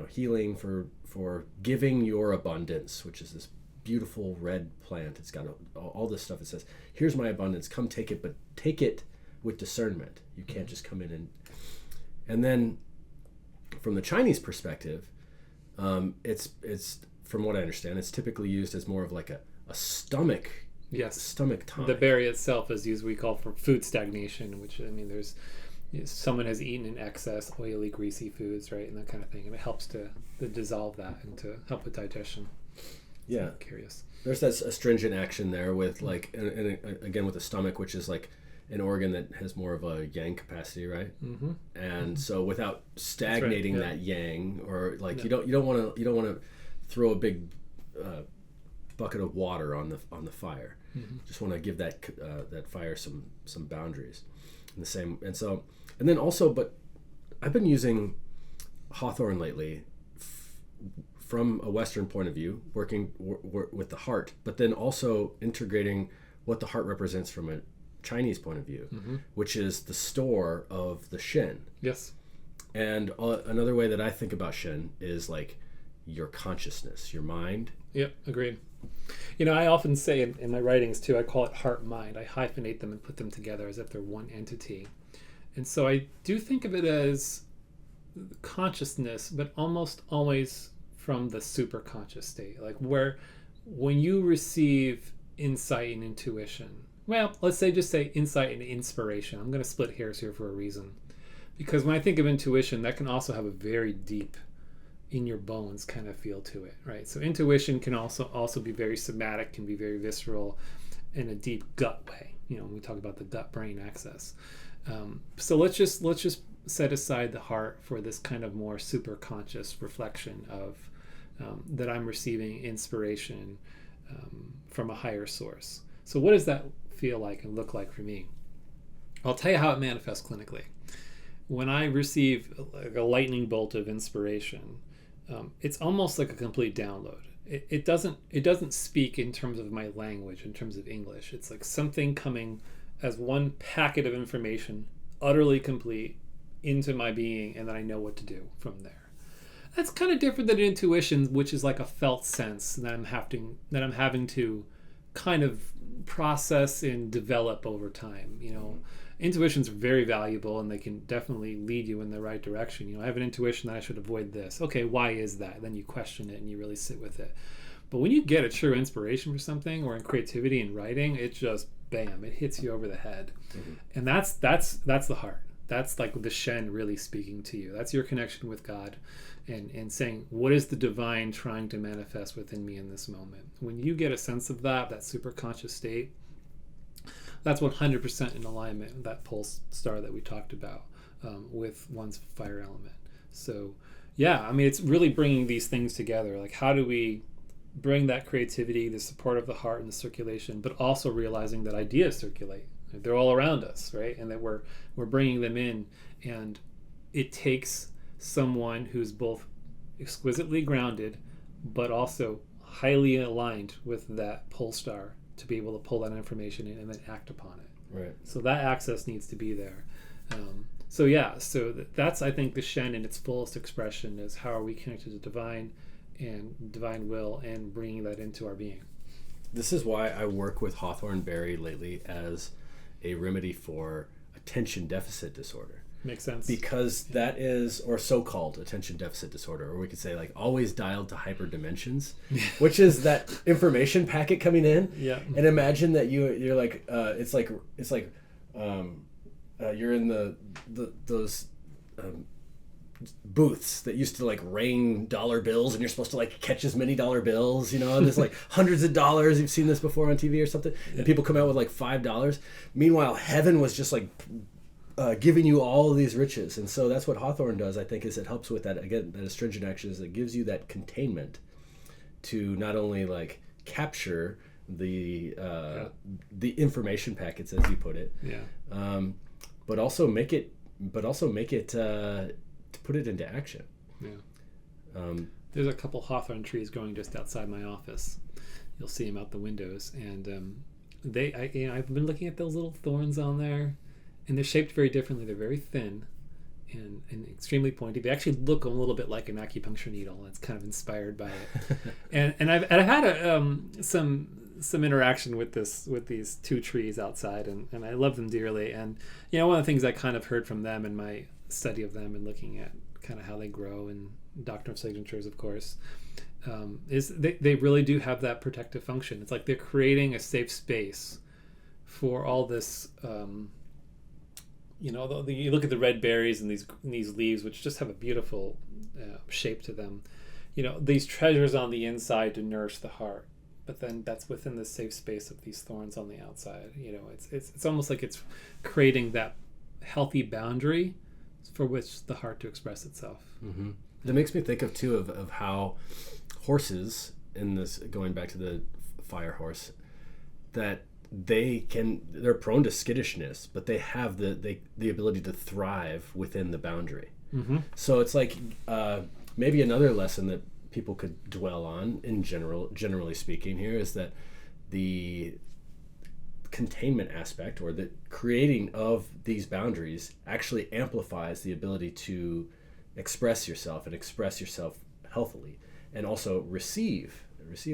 healing, for giving your abundance, which is this beautiful red plant. It's got all this stuff. It says, here's my abundance, come take it, but take it with discernment. You can't just come in and then from the Chinese perspective, it's from what I understand, it's typically used as more of like a stomach tonic. The berry itself is used, we call, for food stagnation, which there's someone has eaten in excess oily, greasy foods, right, and that kind of thing, and it helps to dissolve that and to help with digestion. Yeah, I'm curious. There's that astringent action there with like, and again with the stomach, which is like an organ that has more of a yang capacity, right? And so without stagnating that yang, or like you don't want to throw a big bucket of water on the fire. Just want to give that fire some boundaries. And then also, but I've been using hawthorn lately from a Western point of view, working with the heart, but then also integrating what the heart represents from a Chinese point of view, which is the store of the Shen. Yes. And another way that I think about Shen is like your consciousness, your mind. Yep, agreed. I often say in my writings too, I call it heart-mind. I hyphenate them and put them together as if they're one entity. And so I do think of it as consciousness, but almost always from the superconscious state. Like when you receive insight and intuition, well, let's just say insight and inspiration. I'm going to split hairs here for a reason. Because when I think of intuition, that can also have a very deep in your bones kind of feel to it, right? So intuition can also be very somatic, can be very visceral in a deep gut way, when we talk about the gut-brain axis. So let's just set aside the heart for this kind of more super conscious reflection of that I'm receiving inspiration from a higher source. So what does that feel like and look like for me? I'll tell you how it manifests clinically. When I receive like a lightning bolt of inspiration, it's almost like a complete download. It doesn't speak in terms of my language, in terms of English. It's like something coming as one packet of information, utterly complete, into my being, and then I know what to do from there. That's kind of different than intuition, which is like a felt sense that I'm having to kind of process and develop over time. Intuitions are very valuable, and they can definitely lead you in the right direction. I have an intuition that I should avoid this. Okay, why is that? Then you question it and you really sit with it. But when you get a true inspiration for something, or in creativity and writing, it just bam, it hits you over the head. And that's the heart. that's like the Shen really speaking to you. That's your connection with God, and saying, what is the divine trying to manifest within me in this moment? When you get a sense of that super conscious state, that's 100% in alignment with that pulse star that we talked about, with one's fire element. So yeah, I mean, it's really bringing these things together. Like, how do we bring that creativity, the support of the heart and the circulation, but also realizing that ideas circulate. They're all around us, right? And that we're bringing them in, and it takes someone who's both exquisitely grounded but also highly aligned with that pole star to be able to pull that information in and then act upon it. Right. So that access needs to be there. So that's, I think, the Shen in its fullest expression is how are we connected to divine and divine will and bringing that into our being. This is why I work with hawthorn berry lately as a remedy for attention deficit disorder. Makes sense. Because that is, or so-called attention deficit disorder, or we could say like always dialed to hyperdimensions, which is that information packet coming in. Yeah. And imagine that you're like, it's like you're in those booths that used to like rain dollar bills, and you're supposed to like catch as many dollar bills, you know, and there's like hundreds of dollars. You've seen this before on TV or something, and people come out with like $5. Meanwhile, heaven was just like giving you all of these riches. And so that's what hawthorn does, I think, is it helps with that, again, that astringent action, is it gives you that containment to not only like capture the information packets, as you put it, but also make it to put it into action. There's a couple hawthorn trees growing just outside my office. You'll see them out the windows, and I've been looking at those little thorns on there, and they're shaped very differently. They're very thin and extremely pointy. They actually look a little bit like an acupuncture needle. It's kind of inspired by it. and I've had some interaction with these two trees outside, and I love them dearly. And one of the things I kind of heard from them in my study of them and looking at kind of how they grow and doctrine of signatures, of course, is they really do have that protective function. It's like they're creating a safe space for all this. You look at the red berries and these leaves, which just have a beautiful shape to them. These treasures on the inside to nourish the heart, but then that's within the safe space of these thorns on the outside. It's almost like it's creating that healthy boundary for which the heart to express itself. Mm-hmm. That makes me think of how horses, in this, going back to the fire horse, that they're prone to skittishness, but they have the ability to thrive within the boundary. Mm-hmm. So it's like maybe another lesson that people could dwell on in generally speaking here is that the containment aspect, or the creating of these boundaries, actually amplifies the ability to express yourself healthily, and also receive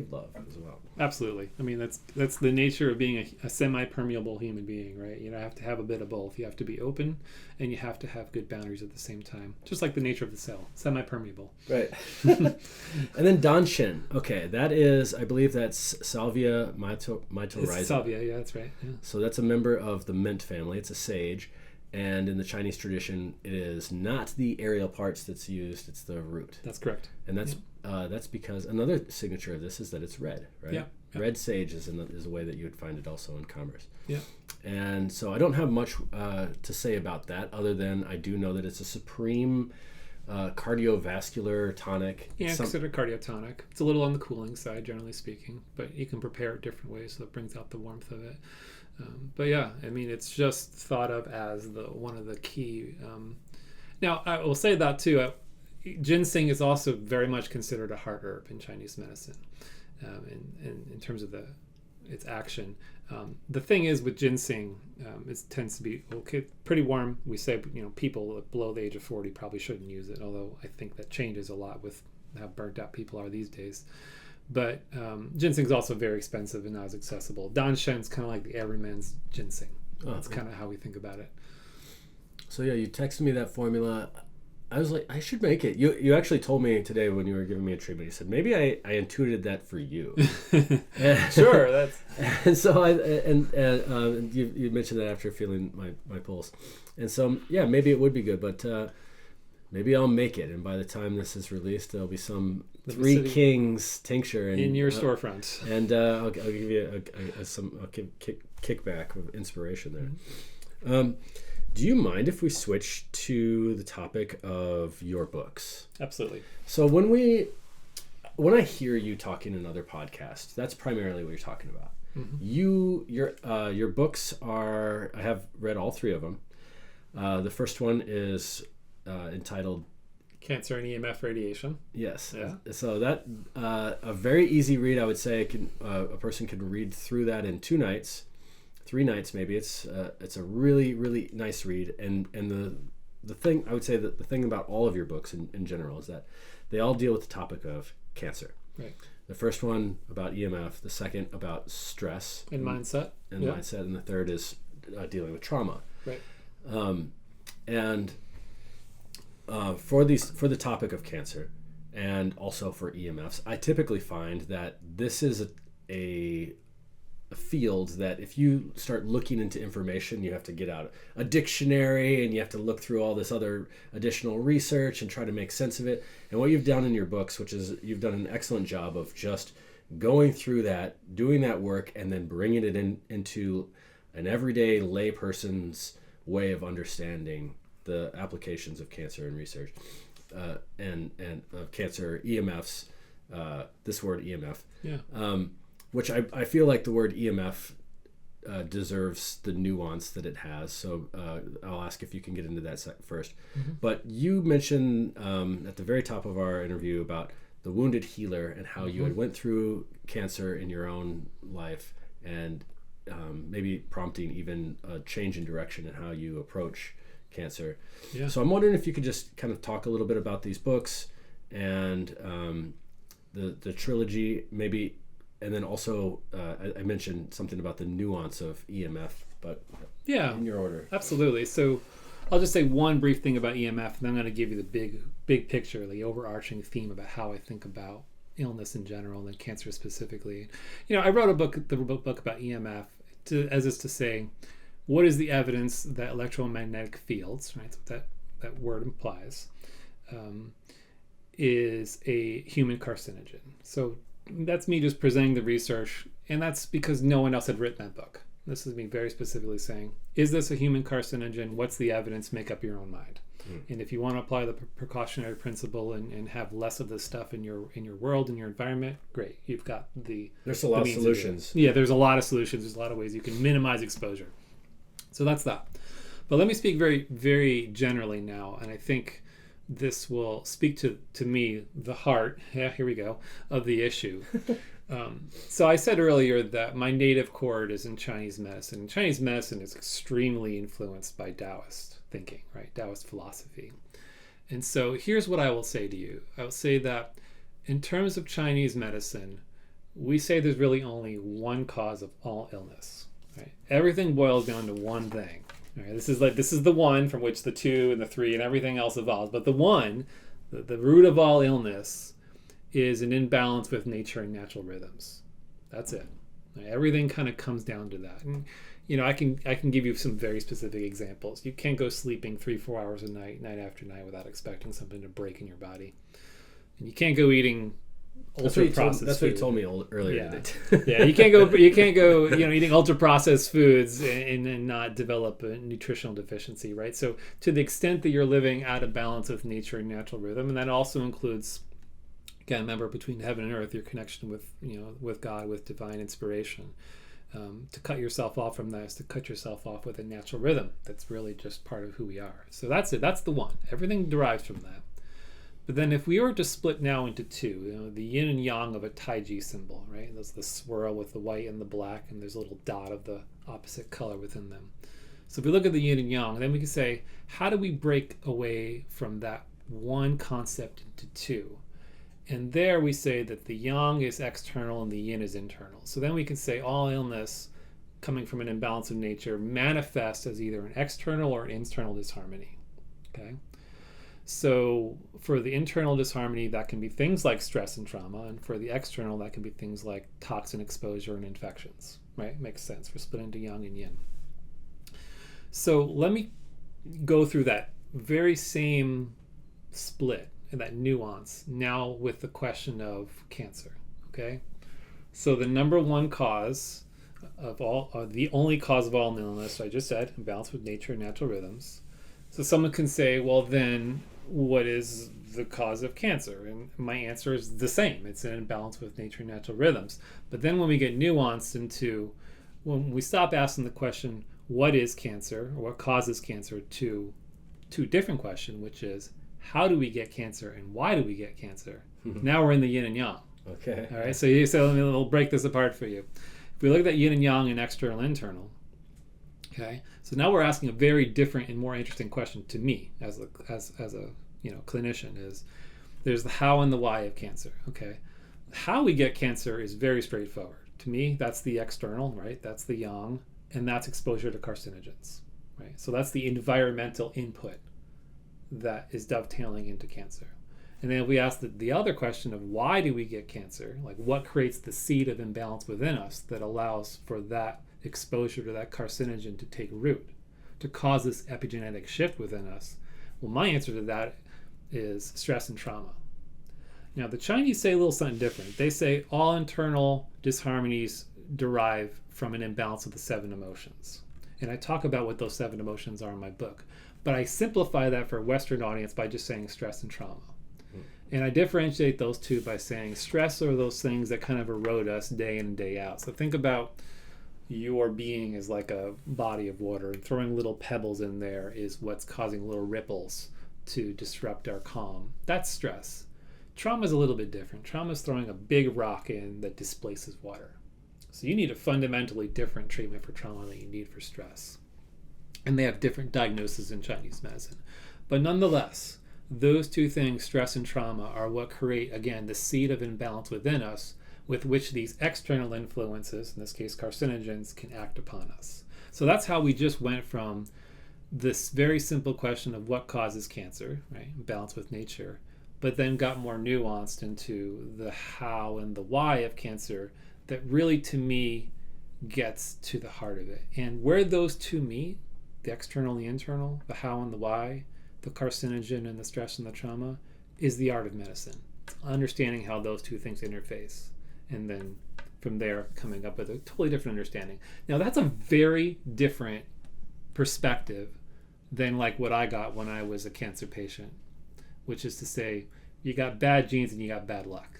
love as well. Absolutely. I mean, that's the nature of being a semi-permeable human being, right? You have to have a bit of both. You have to be open, and you have to have good boundaries at the same time. Just like the nature of the cell, semi-permeable. Right. And then Danshin. Okay, that is, I believe that's Salvia mycorrhizae. It's salvia, yeah, that's right. Yeah. So that's a member of the mint family. It's a sage. And in the Chinese tradition, it is not the aerial parts that's used, it's the root. That's correct. And that's because another signature of this is that it's red, right? Yeah. Red sage is a way that you would find it also in commerce. Yeah. And so I don't have much to say about that, other than I do know that it's a supreme cardiovascular tonic. Yeah, considered cardiotonic. It's a little on the cooling side, generally speaking, but you can prepare it different ways, so it brings out the warmth of it. But yeah, I mean, it's just thought of as one of the key. Now, I will say that too. Ginseng is also very much considered a heart herb in Chinese medicine, in terms of its action. The thing is with ginseng, it tends to be pretty warm. We say people below the age of 40 probably shouldn't use it, although I think that changes a lot with how burnt out people are these days. But ginseng is also very expensive and not as accessible. Danshen's kind of like the everyman's ginseng. That's kind of how we think about it. So yeah, you texted me that formula. I was like, I should make it. You actually told me today when you were giving me a treatment. You said maybe I intuited that for you. Sure, that's. And so you mentioned that after feeling my pulse, and so yeah, maybe it would be good, but maybe I'll make it. And by the time this is released, there'll be some Three Kings tincture in your storefront, and I'll give you some kickback of inspiration there. Mm-hmm. Do you mind if we switch to the topic of your books? Absolutely. So when I hear you talking in other podcasts, that's primarily what you're talking about. Mm-hmm. Your books are, I have read all three of them. The first one is entitled Cancer and EMF Radiation. Yes. Yeah. So that a very easy read. I would say a person can read through that in 2 nights. 3 nights maybe. It's a really, really nice read, and the thing I would say that the thing about all of your books in general is that they all deal with the topic of cancer. Right. The first one about EMF, the second about stress and mindset, mindset, and the third is dealing with trauma. Right. For the topic of cancer and also for EMFs, I typically find that this is a field that if you start looking into information, you have to get out a dictionary and you have to look through all this other additional research and try to make sense of it. And what you've done in your books, which is you've done an excellent job of just going through that, doing that work, and then bringing it into an everyday layperson's way of understanding the applications of cancer and research and cancer EMFs. This word EMF. Yeah. Which I feel like the word EMF deserves the nuance that it has. So I'll ask if you can get into that first. Mm-hmm. But you mentioned at the very top of our interview about the wounded healer and how you had went through cancer in your own life and maybe prompting even a change in direction in how you approach cancer. Yeah. So I'm wondering if you could just kind of talk a little bit about these books and the trilogy maybe. And then also, I mentioned something about the nuance of EMF, but in your order. Absolutely. So I'll just say one brief thing about EMF, and then I'm going to give you the big picture, the overarching theme about how I think about illness in general and then cancer specifically. I wrote the book about EMF as is to say, what is the evidence that electromagnetic fields, right? So that word implies, is a human carcinogen. So that's me just presenting the research, and that's because no one else had written that book. This is me very specifically saying, is this a human carcinogen? What's the evidence? Make up your own mind. And if you want to apply the precautionary principle and have less of this stuff in your world, in your environment, great. You've got there's a lot of solutions. Yeah, there's a lot of solutions. There's a lot of ways you can minimize exposure. So that's that. But let me speak very, very generally now, and I think this will speak to me, the heart, here we go, of the issue. So I said earlier that my native chord is in Chinese medicine. And Chinese medicine is extremely influenced by Taoist thinking, right? Taoist philosophy. And so here's what I will say to you. I will say that in terms of Chinese medicine, we say there's really only one cause of all illness, right? Everything boils down to one thing. Right, this is the one from which the 2 and the 3 and everything else evolves. But the one, the root of all illness, is an imbalance with nature and natural rhythms. That's it. Right, everything kind of comes down to that. And I can give you some very specific examples. You can't go sleeping 3-4 hours a night after night without expecting something to break in your body. And you can't go eating ultra processed food. That's what you told me earlier today. Yeah, you can't go eating ultra processed foods and not develop a nutritional deficiency, right? So to the extent that you're living out of balance with nature and natural rhythm, and that also includes, again, remember, between heaven and earth, your connection with God, with divine inspiration. To cut yourself off from that is to cut yourself off with a natural rhythm. That's really just part of who we are. So that's it. That's the one. Everything derives from that. But then if we were to split now into 2, the yin and yang of a Taiji symbol, right? There's the swirl with the white and the black, and there's a little dot of the opposite color within them. So if we look at the yin and yang, then we can say, how do we break away from that one concept into 2? And there we say that the yang is external and the yin is internal. So then we can say all illness coming from an imbalance of nature manifests as either an external or an internal disharmony. Okay? So for the internal disharmony, that can be things like stress and trauma, and for the external, that can be things like toxin exposure and infections, right? Makes sense. We're split into yang and yin. So let me go through that very same split and that nuance now with the question of cancer, okay? So the number one cause of all, the only cause of all illness, I just said, imbalance with nature and natural rhythms. So someone can say, well, then what is the cause of cancer? And my answer is the same. It's an imbalance with nature and natural rhythms. But then when we get nuanced into, when we stop asking the question, what is cancer or what causes cancer, to a different question, which is, how do we get cancer and why do we get cancer? Now we're in the yin and yang. Okay. All right. So you say, we'll break this apart for you. If we look at that yin and yang and external and internal, okay. So now we're asking a very different and more interesting question to me as a clinician. Is there's the how and the why of cancer. Okay. How we get cancer is very straightforward. To me, that's the external, right? That's the yang, and that's exposure to carcinogens, right? So that's the environmental input that is dovetailing into cancer. And then if we ask the other question of why do we get cancer, like what creates the seed of imbalance within us that allows for that exposure to that carcinogen to take root, to cause this epigenetic shift within us? Well, my answer to that is stress and trauma. Now, the Chinese say a little something different. They say all internal disharmonies derive from an imbalance of the 7 emotions. And I talk about what those 7 emotions are in my book. But I simplify that for a Western audience by just saying stress and trauma. And I differentiate those two by saying stress are those things that kind of erode us day in and day out. So think about your being as like a body of water, and throwing little pebbles in there is what's causing little ripples to disrupt our calm. That's stress. Trauma is a little bit different. Trauma is throwing a big rock in that displaces water. So you need a fundamentally different treatment for trauma than you need for stress. And they have different diagnoses in Chinese medicine. But nonetheless, those two things, stress and trauma, are what create, again, the seed of imbalance within us with which these external influences, in this case carcinogens, can act upon us. So that's how we just went from this very simple question of what causes cancer, right, imbalance with nature, but then got more nuanced into the how and the why of cancer that really, to me, gets to the heart of it. And where those two meet, the external and the internal, the how and the why, the carcinogen and the stress and the trauma, is the art of medicine. It's understanding how those two things interface, and then from there coming up with a totally different understanding. Now that's a very different perspective than like what I got when I was a cancer patient, which is to say, you got bad genes and you got bad luck,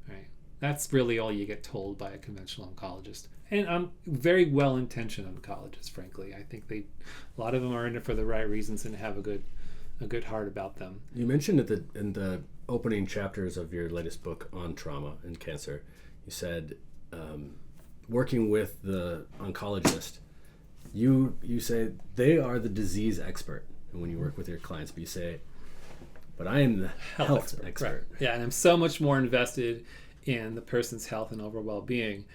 right? That's really all you get told by a conventional oncologist. And I'm very well-intentioned oncologists, frankly. I think a lot of them are in it for the right reasons and have a good heart about them. You mentioned in the opening chapters of your latest book on trauma and cancer, you said working with the oncologist, you say they are the disease expert. And when you work with your clients, but you say, but I am the health expert. Right. Yeah, and I'm so much more invested in the person's health and overall well-being.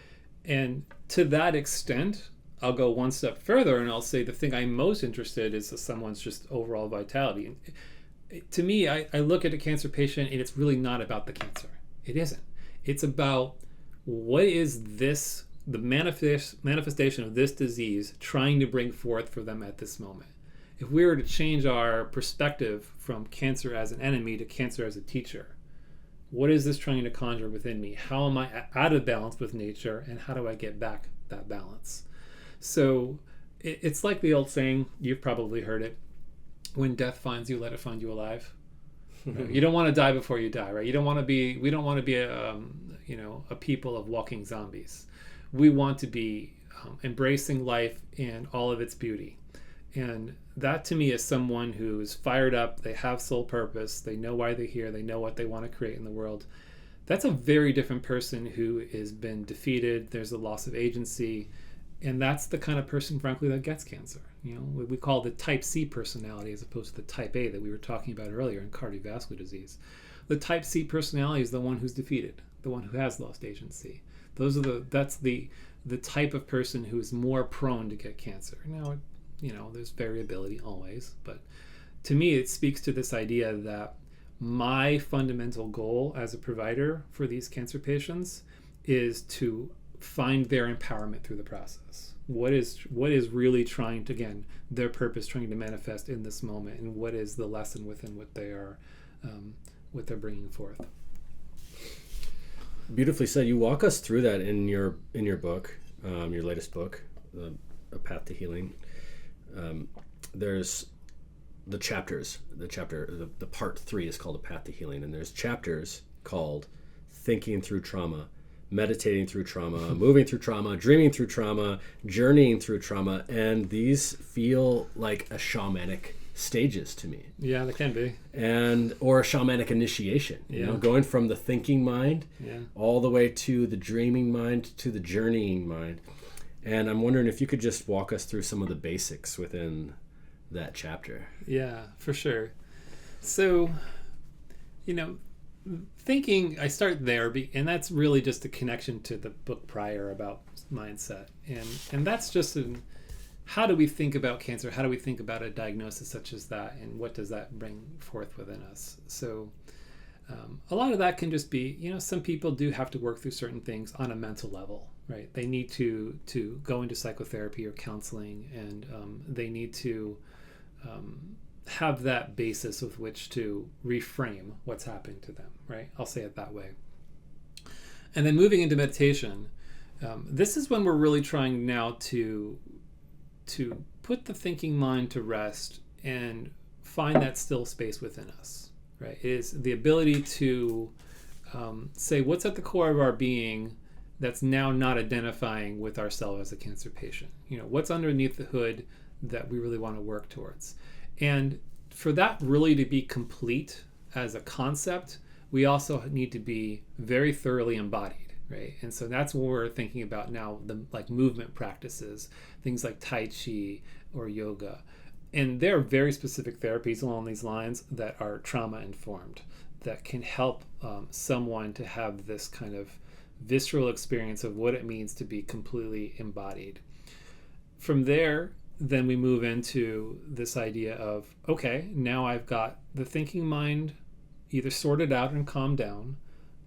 And to that extent, I'll go one step further and I'll say the thing I'm most interested in is someone's just overall vitality. And to me, I look at a cancer patient and it's really not about the cancer. It isn't. It's about what is this, the manifestation of this disease trying to bring forth for them at this moment. If we were to change our perspective from cancer as an enemy to cancer as a teacher, what is this trying to conjure within me? How am I out of balance with nature, and how do I get back that balance? So it's like the old saying, you've probably heard it, when death finds you, let it find you alive. You don't want to die before you die, right? We don't want to be a people of walking zombies. We want to be embracing life in all of its beauty. And that to me is someone who's fired up, they have soul purpose, they know why they're here, they know what they want to create in the world. That's a very different person who has been defeated, there's a loss of agency, and that's the kind of person, frankly, that gets cancer. You know, what we call the type C personality as opposed to the type A that we were talking about earlier in cardiovascular disease. The type C personality is the one who's defeated, the one who has lost agency. That's the type of person who is more prone to get cancer. Now, there's variability always, but to me, it speaks to this idea that my fundamental goal as a provider for these cancer patients is to find their empowerment through the process. What is really trying to, again, their purpose trying to manifest in this moment, and what is the lesson within what they're bringing forth. Beautifully said. You walk us through that in your book, your latest book, A Path to Healing. There's the chapters. The part 3 is called A Path to Healing, and there's chapters called Thinking Through Trauma, Meditating Through Trauma, Moving Through Trauma, Dreaming Through Trauma, Journeying Through Trauma, and these feel like a shamanic stages to me. Yeah, they can be. Or a shamanic initiation, you know, going from the thinking mind all the way to the dreaming mind to the journeying mind. And I'm wondering if you could just walk us through some of the basics within that chapter. Yeah, for sure. So, thinking, I start there, and that's really just a connection to the book prior about mindset. And that's just how do we think about cancer? How do we think about a diagnosis such as that? And what does that bring forth within us? So a lot of that can just be, some people do have to work through certain things on a mental level, right? They need to go into psychotherapy or counseling, and they need to have that basis with which to reframe what's happening to them, right? I'll say it that way. And then moving into meditation, this is when we're really trying now to put the thinking mind to rest and find that still space within us, right? It is the ability to say what's at the core of our being that's now not identifying with ourselves as a cancer patient. What's underneath the hood that we really want to work towards. And for that really to be complete as a concept, we also need to be very thoroughly embodied, right? And so that's what we're thinking about now, the movement practices, things like Tai Chi or yoga. And there are very specific therapies along these lines that are trauma informed, that can help someone to have this kind of visceral experience of what it means to be completely embodied. From there, then we move into this idea of, okay, now I've got the thinking mind either sorted out and calmed down.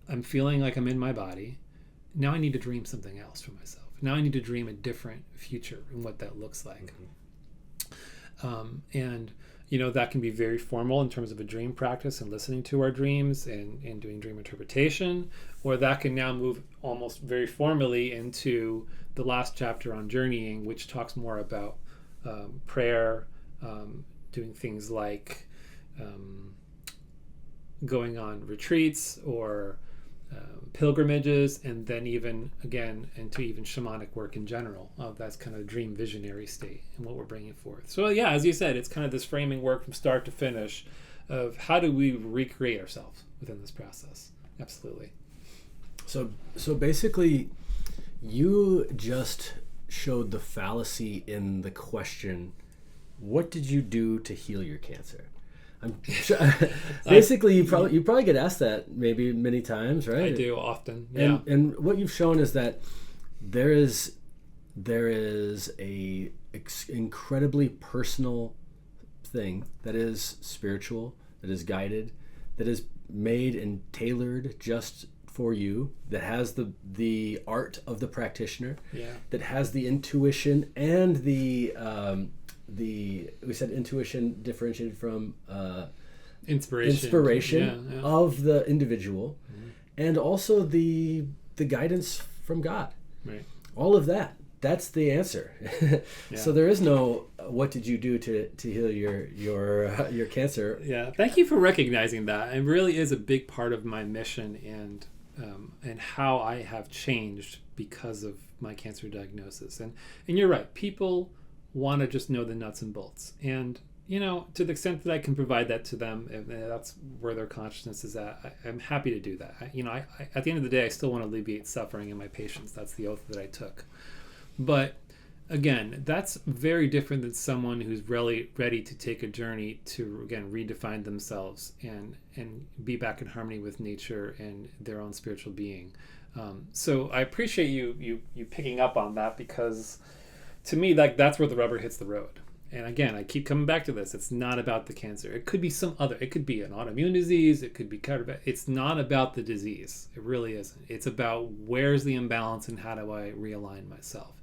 I'm feeling like I'm in my body. Now I need to dream something else for myself. Now I need to dream a different future and what that looks like. And that can be very formal in terms of a dream practice and listening to our dreams and doing dream interpretation, or that can now move almost very formally into the last chapter on journeying, which talks more about prayer, doing things like going on retreats or pilgrimages, and then even again into even shamanic work in general. That's kind of a dream visionary state and what we're bringing forth. So yeah, as you said, it's kind of this framing work from start to finish of how do we recreate ourselves within this process. Absolutely. So basically, you just showed the fallacy in the question, what did you do to heal your cancer? Basically, you probably get asked that maybe many times, right? I do often. Yeah. And what you've shown is that there is a incredibly personal thing that is spiritual, that is guided, that is made and tailored just for you, that has the art of the practitioner, that has the intuition and the we said intuition differentiated from inspiration of the individual, and also the guidance from God. Right. All of that's the answer. So there is no what did you do to heal your cancer. Yeah, thank you for recognizing that. It really is a big part of my mission and how I have changed because of my cancer diagnosis. And you're right, people want to just know the nuts and bolts, and to the extent that I can provide that to them, if that's where their consciousness is at, I'm happy to do that. I at the end of the day, I still want to alleviate suffering in my patients. That's the oath that I took. But again, that's very different than someone who's really ready to take a journey to, again, redefine themselves and be back in harmony with nature and their own spiritual being. So I appreciate you picking up on that, because to me, that's where the rubber hits the road. And again, I keep coming back to this. It's not about the cancer. It could be it could be an autoimmune disease. It could be it's not about the disease. It really isn't. It's about where's the imbalance and how do I realign myself.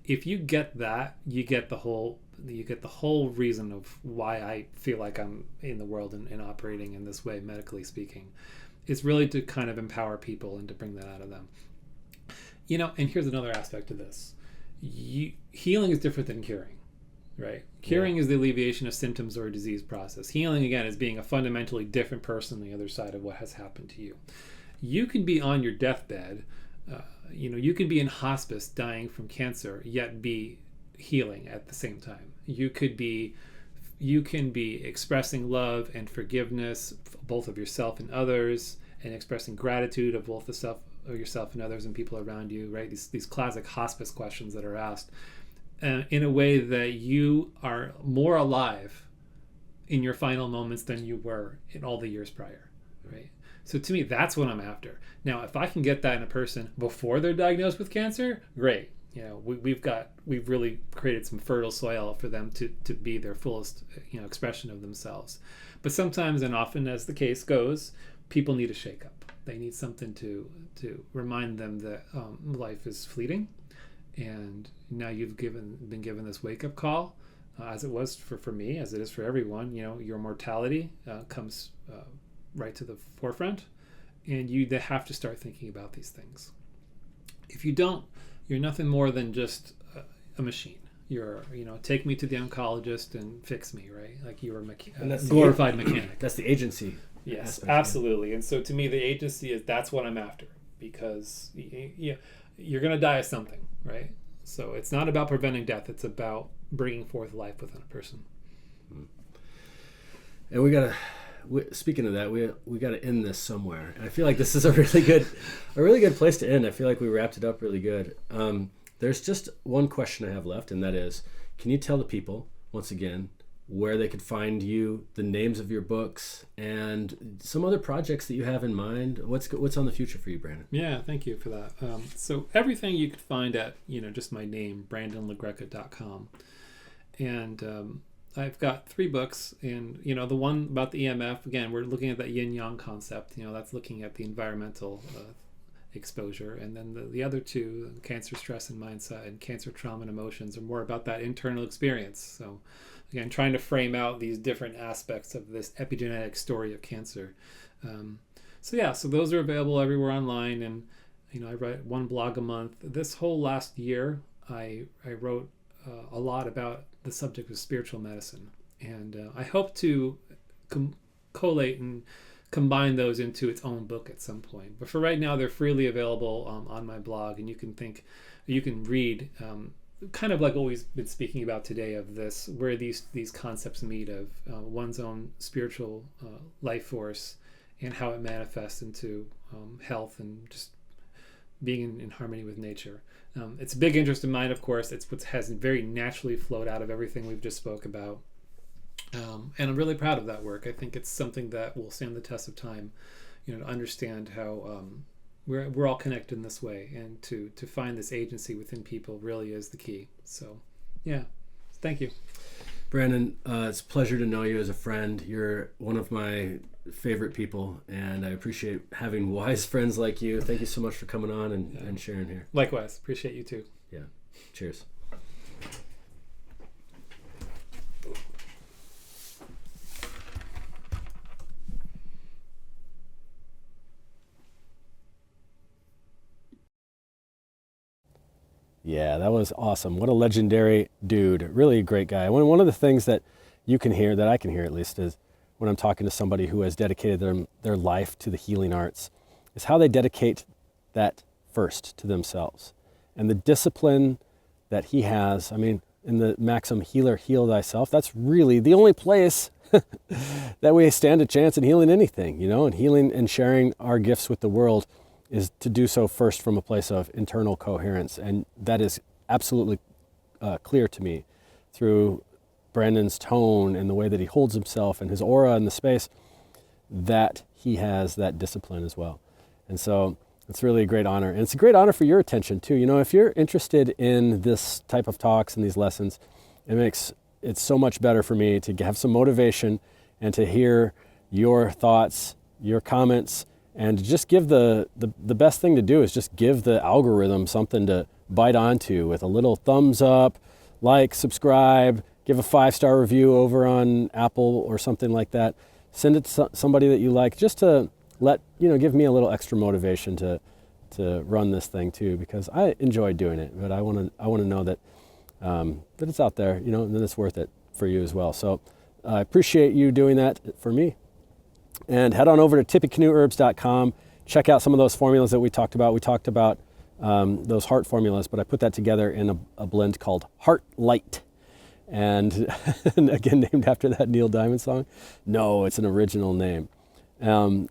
If you get that, you get the whole reason of why I feel like I'm in the world and operating in this way, medically speaking. It's really to kind of empower people and to bring that out of them. And here's another aspect of this. Healing is different than curing, right? Curing is the alleviation of symptoms or a disease process. Healing, again, is being a fundamentally different person on the other side of what has happened to you. You can be on your deathbed, you can be in hospice dying from cancer, yet be healing at the same time. You can be expressing love and forgiveness, both of yourself and others, and expressing gratitude of both yourself and others and people around you, right? These classic hospice questions that are asked in a way that you are more alive in your final moments than you were in all the years prior, right? So to me, that's what I'm after. Now, if I can get that in a person before they're diagnosed with cancer, great. We've really created some fertile soil for them to be their fullest, expression of themselves. But sometimes, and often as the case goes, people need a shakeup. They need something to remind them that life is fleeting, and now you've been given this wake-up call, as it was for me, as it is for everyone. Your mortality comes right to the forefront, and you have to start thinking about these things. If you don't, you're nothing more than just a machine. You're, take me to the oncologist and fix me, right? Like you're a glorified mechanic. That's the agency. Yes, aspect, absolutely. Yeah. And so to me, the agency that's what I'm after, because you're going to die of something, right? So it's not about preventing death. It's about bringing forth life within a person. And speaking of that, we got to end this somewhere. And I feel like this is a really good place to end. I feel like we wrapped it up really good. There's just one question I have left, and that is, can you tell the people, once again, where they could find you, the names of your books, and some other projects that you have in mind? What's on the future for you, Brandon? Yeah, thank you for that. So everything you could find at, just my name, BrandonLaGreca.com. And I've got 3 books, and the one about the EMF, again, we're looking at that yin-yang concept. That's looking at the environmental exposure, and then the other 2, cancer, stress, and mindset, and cancer, trauma, and emotions, are more about that internal experience. So again, trying to frame out these different aspects of this epigenetic story of cancer. So those are available everywhere online, and I write 1 blog a month. This whole last year, I wrote a lot about the subject of spiritual medicine, and I hope to collate and combine those into its own book at some point. But for right now, they're freely available on my blog, and you can read kind of like what we've been speaking about today, of this, where these concepts meet of one's own spiritual life force and how it manifests into health and just being in harmony with nature. It's a big interest of mine, of course. It's what has very naturally flowed out of everything we've just spoke about. And I'm really proud of that work. I think it's something that will stand the test of time, to understand how we're all connected in this way, and to find this agency within people really is the key. So, yeah, thank you. Brandon, it's a pleasure to know you as a friend. You're one of my favorite people, and I appreciate having wise friends like you. Thank you so much for coming on and sharing here. Likewise, appreciate you too. Yeah, cheers. Yeah, that was awesome. What a legendary dude. Really a great guy. One of the things that you can hear, that I can hear at least, is when I'm talking to somebody who has dedicated their life to the healing arts, is how they dedicate that first to themselves. And the discipline that he has, in the maxim, healer, heal thyself, that's really the only place that we stand a chance in healing anything, and healing and sharing our gifts with the world is to do so first from a place of internal coherence. And that is absolutely clear to me through Brandon's tone and the way that he holds himself and his aura in the space, that he has that discipline as well. And so it's really a great honor. And it's a great honor for your attention too. If you're interested in this type of talks and these lessons, it makes it's so much better for me to have some motivation and to hear your thoughts, your comments, and just give the best thing to do is just give the algorithm something to bite onto with a little thumbs up, like, subscribe, give a 5-star review over on Apple or something like that. Send it to somebody that you like, just to give me a little extra motivation to run this thing too, because I enjoy doing it, but I want to know that that it's out there, and that it's worth it for you as well. So I appreciate you doing that for me. And head on over to tippycanoeherbs.com. Check out some of those formulas that we talked about. We talked about those heart formulas, but I put that together in a blend called Heartlight. And again, named after that Neil Diamond song. No, it's an original name. And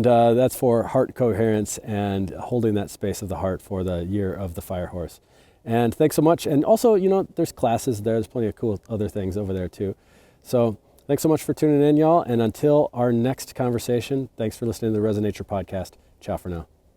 that's for heart coherence and holding that space of the heart for the year of the fire horse. And thanks so much. And also, there's classes there. There's plenty of cool other things over there too. So thanks so much for tuning in, y'all. And until our next conversation, thanks for listening to the Resonature Podcast. Ciao for now.